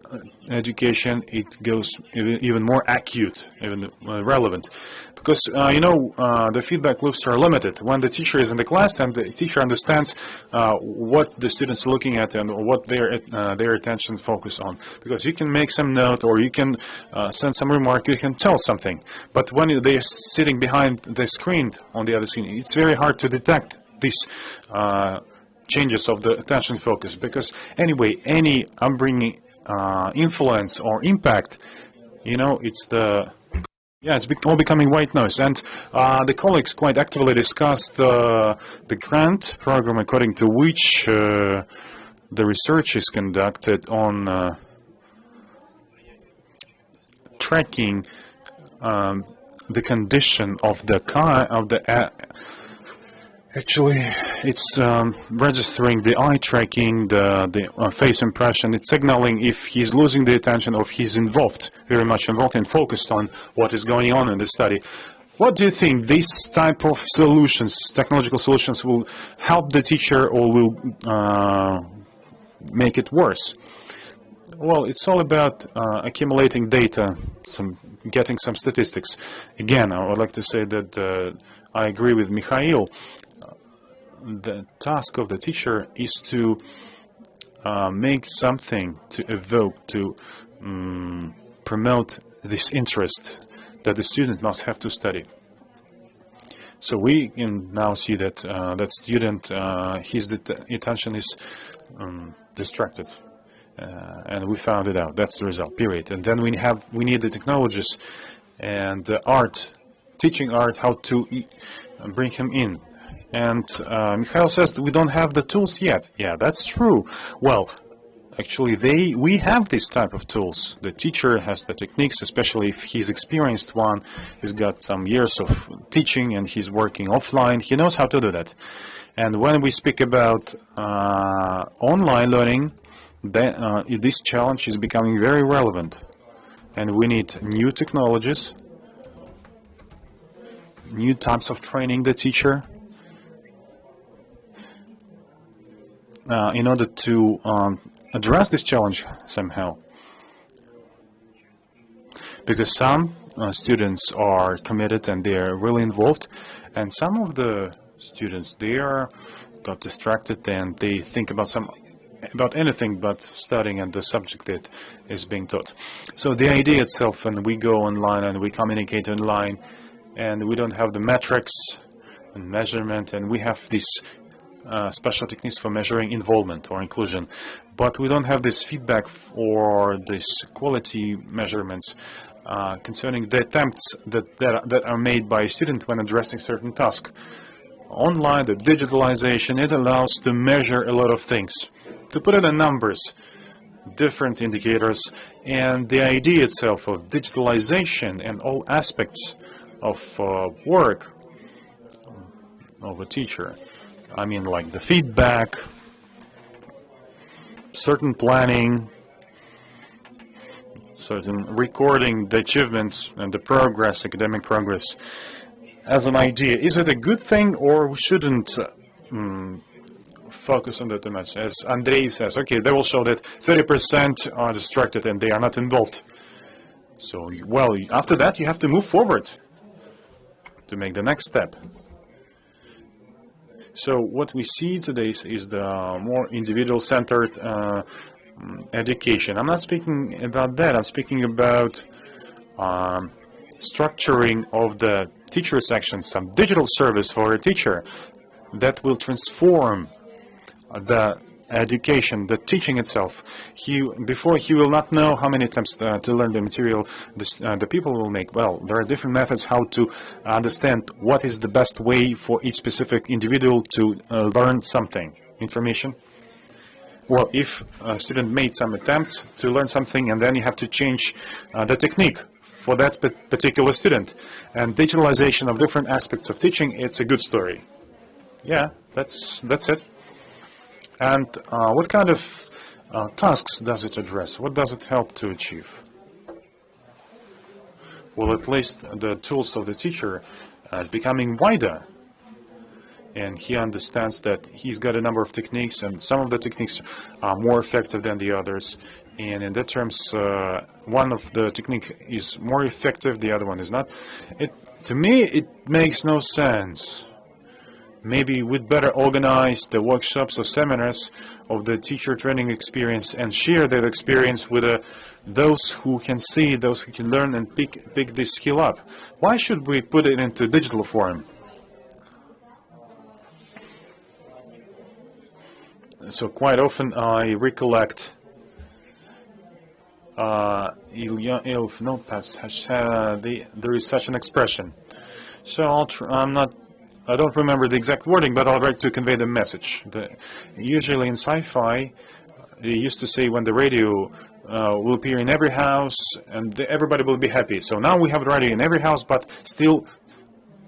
education, it goes even more acute, even relevant. Because, the feedback loops are limited. When the teacher is in the class and the teacher understands what the students are looking at and what their attention focus on. Because you can make some note, or you can send some remark, you can tell something. But when they're sitting behind the screen, on the other screen, it's very hard to detect these changes of the attention focus, because anyway, any upbringing influence or impact, it's all becoming white noise. And the colleagues quite actively discussed the grant program, according to which the research is conducted on tracking the condition of the Actually, it's registering the eye tracking, the face impression. It's signaling if he's losing the attention or if he's very much involved and focused on what is going on in the study. What do you think? These type of solutions, technological solutions, will help the teacher or will make it worse? Well, it's all about accumulating data, getting some statistics. Again, I would like to say that I agree with Mikhail. The task of the teacher is to make something, to evoke, to promote this interest that the student must have to study. So we can now see that that student, his attention is distracted, and we found it out. That's the result. Period. And then we need the technologies and the art, teaching art, how to bring him in. And Mikhail says that we don't have the tools yet. Yeah, that's true. Well, Actually, we have this type of tools. The teacher has the techniques, especially if he's experienced one. He's got some years of teaching and he's working offline. He knows how to do that. And when we speak about online learning, this challenge is becoming very relevant. And we need new technologies, new types of training the teacher, in order to address this challenge somehow. Because some students are committed and they are really involved, and some of the students, they are got distracted and they think about anything but studying and the subject that is being taught. So the idea itself, when we go online and we communicate online and we don't have the metrics and measurement, and we have these special techniques for measuring involvement or inclusion, but we don't have this feedback or this quality measurements concerning the attempts that are made by a student when addressing certain task. Online, the digitalization, it allows to measure a lot of things, to put it in numbers, different indicators, and the idea itself of digitalization and all aspects of work of a teacher. I mean, like the feedback, certain planning, certain recording the achievements and the progress, academic progress, as an idea. Is it a good thing, or we shouldn't focus on that too much? As Andrei says, okay, they will show that 30% are distracted and they are not involved. So, well, after that you have to move forward to make the next step. So what we see today is the more individual-centered education. I'm not speaking about that. I'm speaking about structuring of the teacher section, some digital service for a teacher that will transform the education, the teaching itself. Before he will not know how many attempts to learn the material the people will make. Well, there are different methods how to understand what is the best way for each specific individual to learn something, information. Well, if a student made some attempts to learn something, and then you have to change the technique for that particular student. And digitalization of different aspects of teaching, it's a good story. Yeah, that's it. And what kind of tasks does it address? What does it help to achieve? Well, at least the tools of the teacher is becoming wider. And he understands that he's got a number of techniques, and some of the techniques are more effective than the others. And in that terms, one of the technique is more effective, the other one is not. To me, it makes no sense. Maybe we'd better organize the workshops or seminars of the teacher training experience and share that experience with those who can see, those who can learn and pick this skill up. Why should we put it into digital form? So quite often I recollect there is such an expression. So I don't remember the exact wording, but I'll try to convey the message. Usually in sci-fi, they used to say when the radio will appear in every house and everybody will be happy. So now we have the radio in every house, but still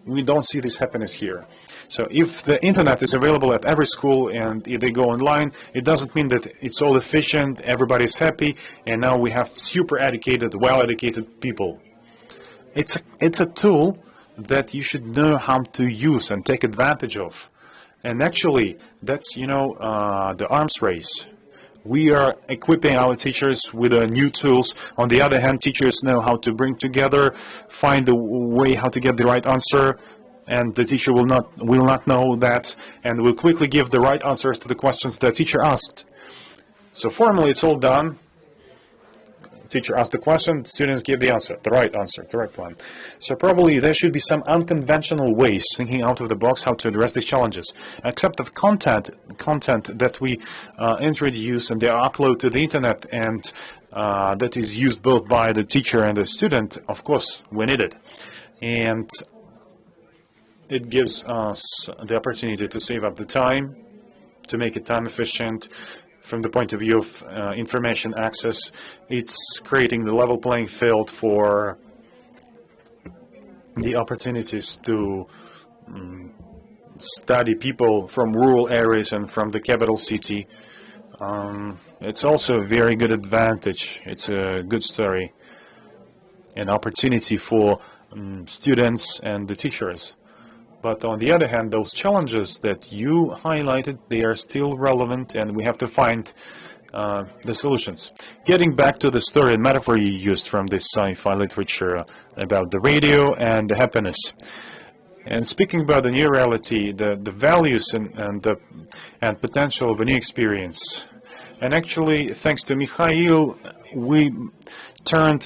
we don't see this happiness here. So if the internet is available at every school and if they go online, it doesn't mean that it's all efficient, everybody's happy, and now we have super educated, well-educated people. It's a tool that you should know how to use and take advantage of. And actually, that's, the arms race. We are equipping our teachers with new tools. On the other hand, teachers know how to bring together, find the way how to get the right answer, and the teacher will not know that, and will quickly give the right answers to the questions the teacher asked. So formally, it's all done. Teacher asked the question, students give the answer, the right answer, the right one. So probably there should be some unconventional ways, thinking out of the box, how to address these challenges. Except of content that we introduce and they upload to the internet, and that is used both by the teacher and the student, of course, we need it. And it gives us the opportunity to save up the time, to make it time efficient, from the point of view of information access. It's creating the level playing field for the opportunities to study people from rural areas and from the capital city. It's also a very good advantage. It's a good story, an opportunity for students and the teachers. But on the other hand, those challenges that you highlighted, they are still relevant, and we have to find the solutions. Getting back to the story and metaphor you used from this sci-fi literature about the radio and the happiness. And speaking about the new reality, the values and potential of a new experience. And actually, thanks to Mikhail, we turned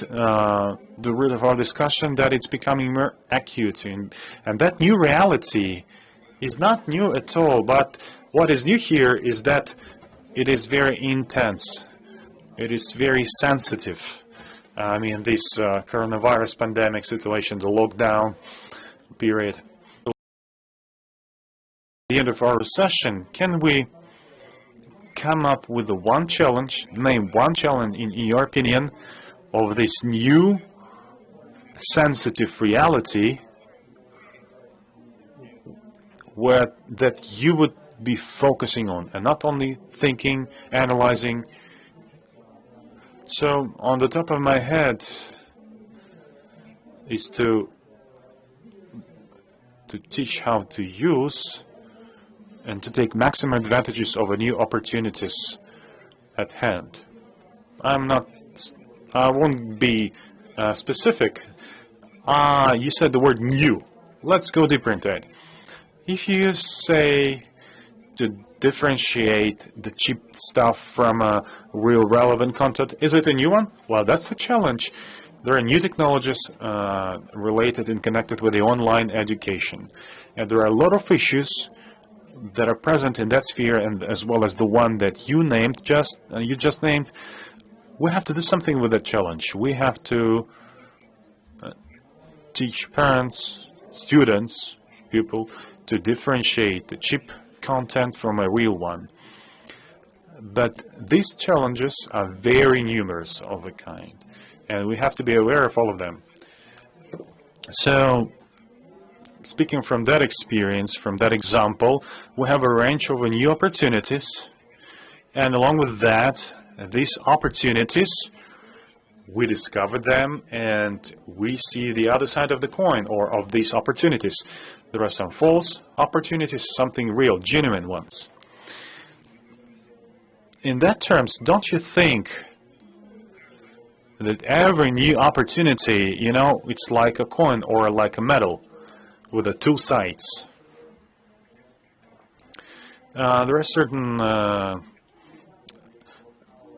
the root of our discussion that it's becoming more acute. And that new reality is not new at all, but what is new here is that it is very intense. It is very sensitive. I mean, this coronavirus pandemic situation, the lockdown period. At the end of our session, can we come up with the one challenge, name one challenge in your opinion of this new sensitive reality that you would be focusing on and not only thinking, analyzing. So on the top of my head is to teach how to use and to take maximum advantages of the new opportunities at hand. I won't be specific. You said the word new. Let's go deeper into it. If you say to differentiate the cheap stuff from a real relevant content, is it a new one? Well, that's a challenge. There are new technologies related and connected with the online education. And there are a lot of issues that are present in that sphere, and as well as the one that you just named. We have to do something with that challenge. We have to teach parents, students, people to differentiate the cheap content from a real one. But these challenges are very numerous of a kind, and we have to be aware of all of them. So, speaking from that experience, from that example, we have a range of new opportunities, and along with that, these opportunities, we discover them and we see the other side of the coin, or of these opportunities. There are some false opportunities, something real, genuine ones. In that terms, don't you think that every new opportunity, it's like a coin or like a medal with the two sides? There are certain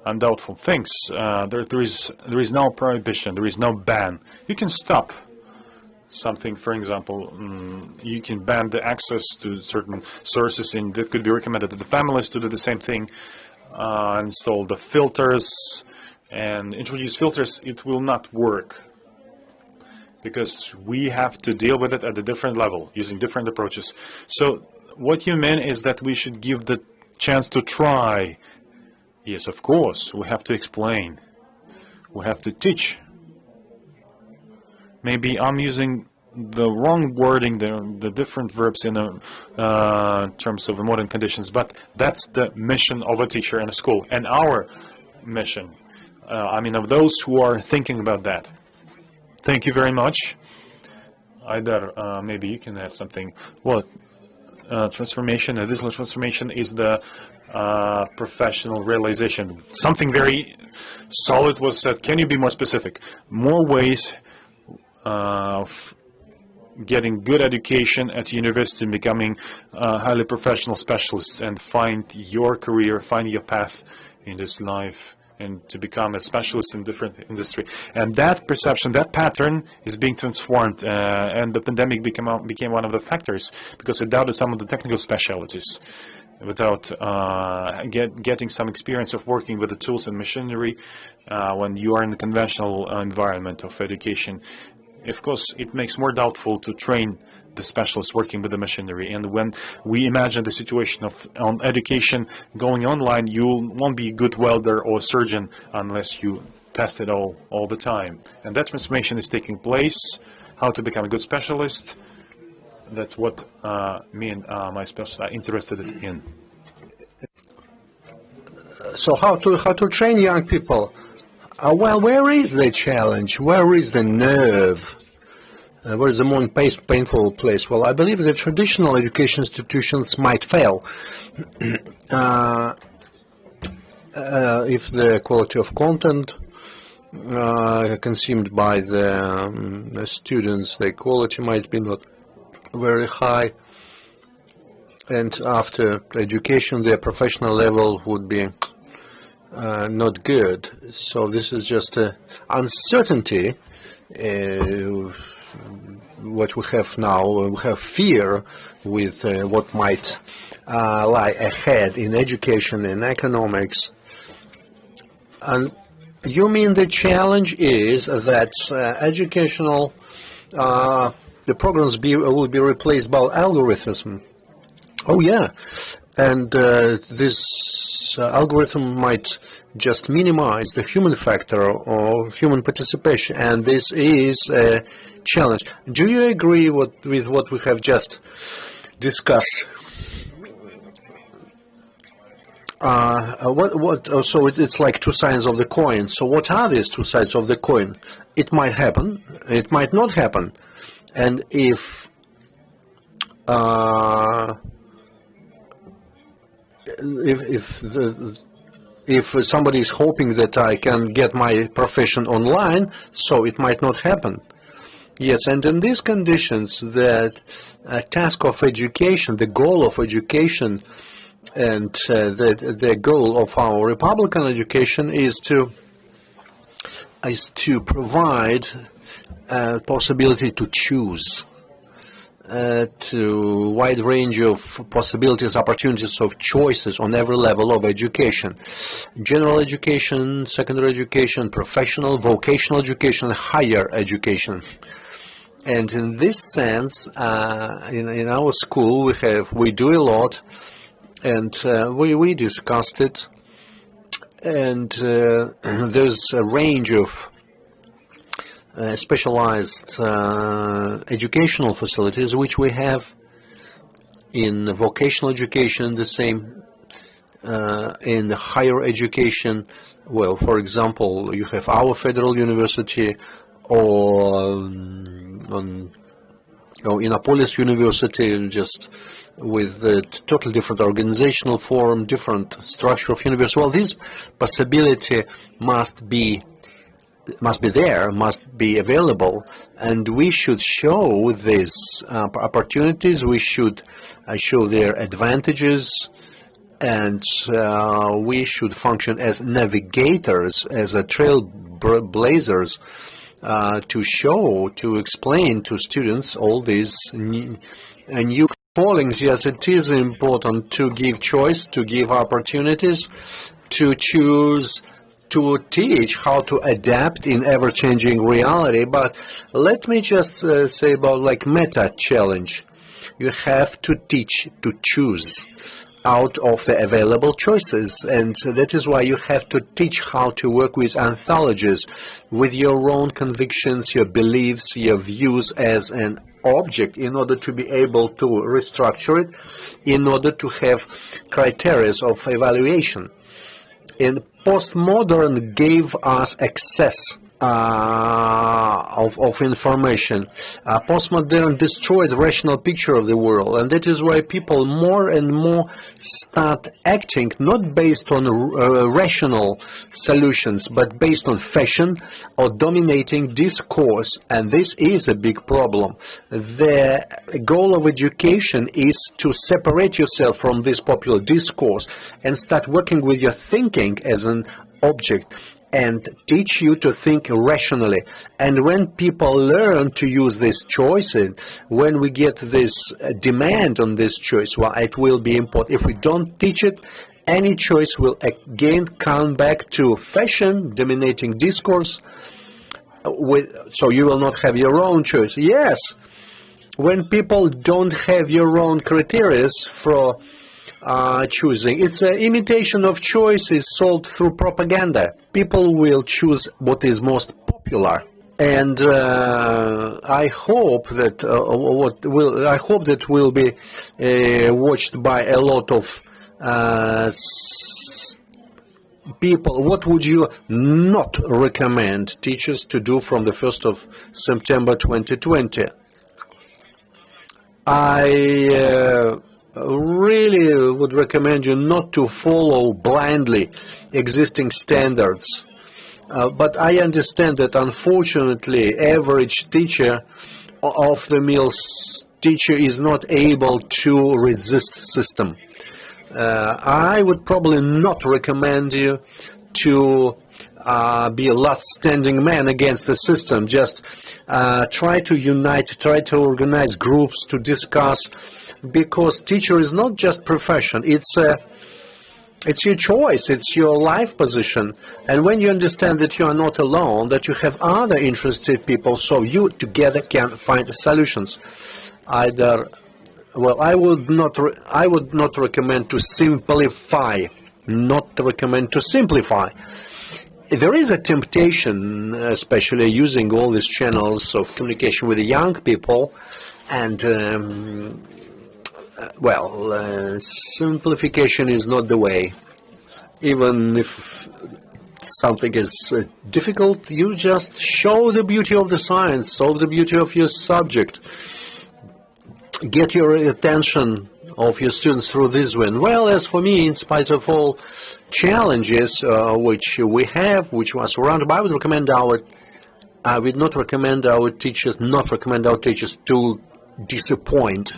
undoubtful things. There is no prohibition, there is no ban. You can stop something, for example, you can ban the access to certain sources, and that could be recommended to the families to do the same thing, install the filters and introduce filters. It will not work because we have to deal with it at a different level using different approaches. So what you mean is that we should give the chance to try. Yes, of course, we have to explain. We have to teach. Maybe I'm using the wrong wording, the different verbs in terms of modern conditions, but that's the mission of a teacher in a school, and our mission. Of those who are thinking about that. Thank you very much. Aidar, maybe you can add something. Well, transformation, digital transformation is the professional realization. Something very solid was said. Can you be more specific? More ways of getting good education at university and becoming highly professional specialists and find your career, find your path in this life, and to become a specialist in different industry. And that perception, that pattern is being transformed, and the pandemic became one of the factors, because it doubted some of the technical specialties. Without getting some experience of working with the tools and machinery when you are in the conventional environment of education, of course, it makes more doubtful to train the specialist working with the machinery. And when we imagine the situation of education going online, you won't be a good welder or surgeon unless you test it all the time. And that transformation is taking place. How to become a good specialist, that's what me and my specialist are interested in. So how to train young people? Well, where is the challenge? Where is the nerve? Where is the more painful place? Well, I believe that traditional education institutions might fail if the quality of content consumed by the students, the quality might be not very high, and after education, their professional level would be not good. So this is just uncertainty. What we have now, we have fear with what might lie ahead in education and economics. And you mean the challenge is that educational the programs will be replaced by algorithms? Oh yeah, and this algorithm might just minimize the human factor or human participation, and this is a challenge. Do you agree with what we have just discussed? So it's like two sides of the coin. So what are these two sides of the coin? It might happen, it might not happen, and if somebody is hoping that I can get my profession online, so it might not happen. Yes, and in these conditions, that task of education, the goal of education, and the goal of our Republican education is to provide a possibility to choose, to wide range of possibilities, opportunities of choices on every level of education. General education, secondary education, professional, vocational education, higher education. And in this sense, in our school, we do a lot, and we discussed it, and there's a range of specialized educational facilities which we have in vocational education, the same in higher education. Well, for example, you have our federal university, or Innopolis University, just with a totally different organizational form, different structure of university. Well, this possibility must be there, must be available, and we should show these opportunities. We should show their advantages, and we should function as navigators, as a trailblazers, to show, to explain to students all these new callings. Yes, it is important to give choice, to give opportunities, to choose, to teach how to adapt in ever-changing reality. But let me just say about like meta challenge. You have to teach to choose out of the available choices, and that is why you have to teach how to work with anthologies, with your own convictions, your beliefs, your views as an object, in order to be able to restructure it, in order to have criteria of evaluation. And postmodern gave us access of information. Postmodern destroyed the rational picture of the world, and that is why people more and more start acting not based on rational solutions, but based on fashion or dominating discourse, and this is a big problem. The goal of education is to separate yourself from this popular discourse and start working with your thinking as an object, and teach you to think rationally. And when people learn to use this choice, when we get this demand on this choice, well, it will be important. If we don't teach it, any choice will again come back to fashion, dominating discourse, so you will not have your own choice. Yes, when people don't have your own criteria for choosing, it's an imitation of choice is sold through propaganda. People will choose what is most popular. And I hope that will be watched by a lot of people. What would you not recommend teachers to do from the 1st of September 2020? I really would recommend you not to follow blindly existing standards. But I understand that unfortunately average teacher of the meals teacher is not able to resist system. I would probably not recommend you to be a last standing man against the system. Just try to unite, try to organize groups to discuss, because teacher is not just profession, it's your choice, it's your life position. And when you understand that you are not alone, that you have other interested people, so you together can find solutions. Well, I would not recommend to simplify, not recommend to simplify. There is a temptation, especially using all these channels of communication with the young people, and simplification is not the way. Even if something is difficult, you just show the beauty of the science, solve the beauty of your subject, get your attention of your students through this one. Well, as for me, in spite of all challenges which we have, which we are surrounded by, I would not recommend our teachers to disappoint,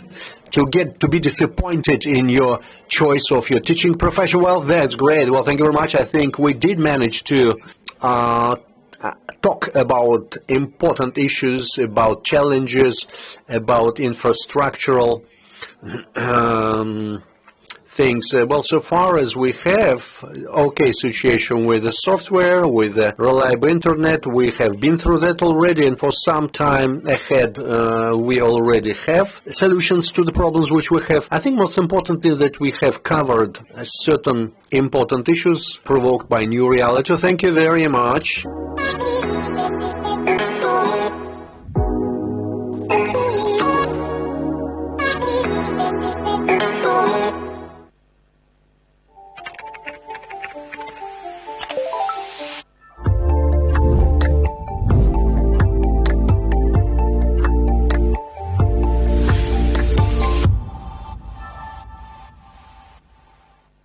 to be disappointed in your choice of your teaching profession. Well, that's great. Well, thank you very much. I think we did manage to talk about important issues, about challenges, about infrastructural things. Well, so far as we have okay situation with the software, with the reliable internet, we have been through that already, and for some time ahead we already have solutions to the problems which we have. I think most importantly that we have covered certain important issues provoked by new reality. Thank you very much.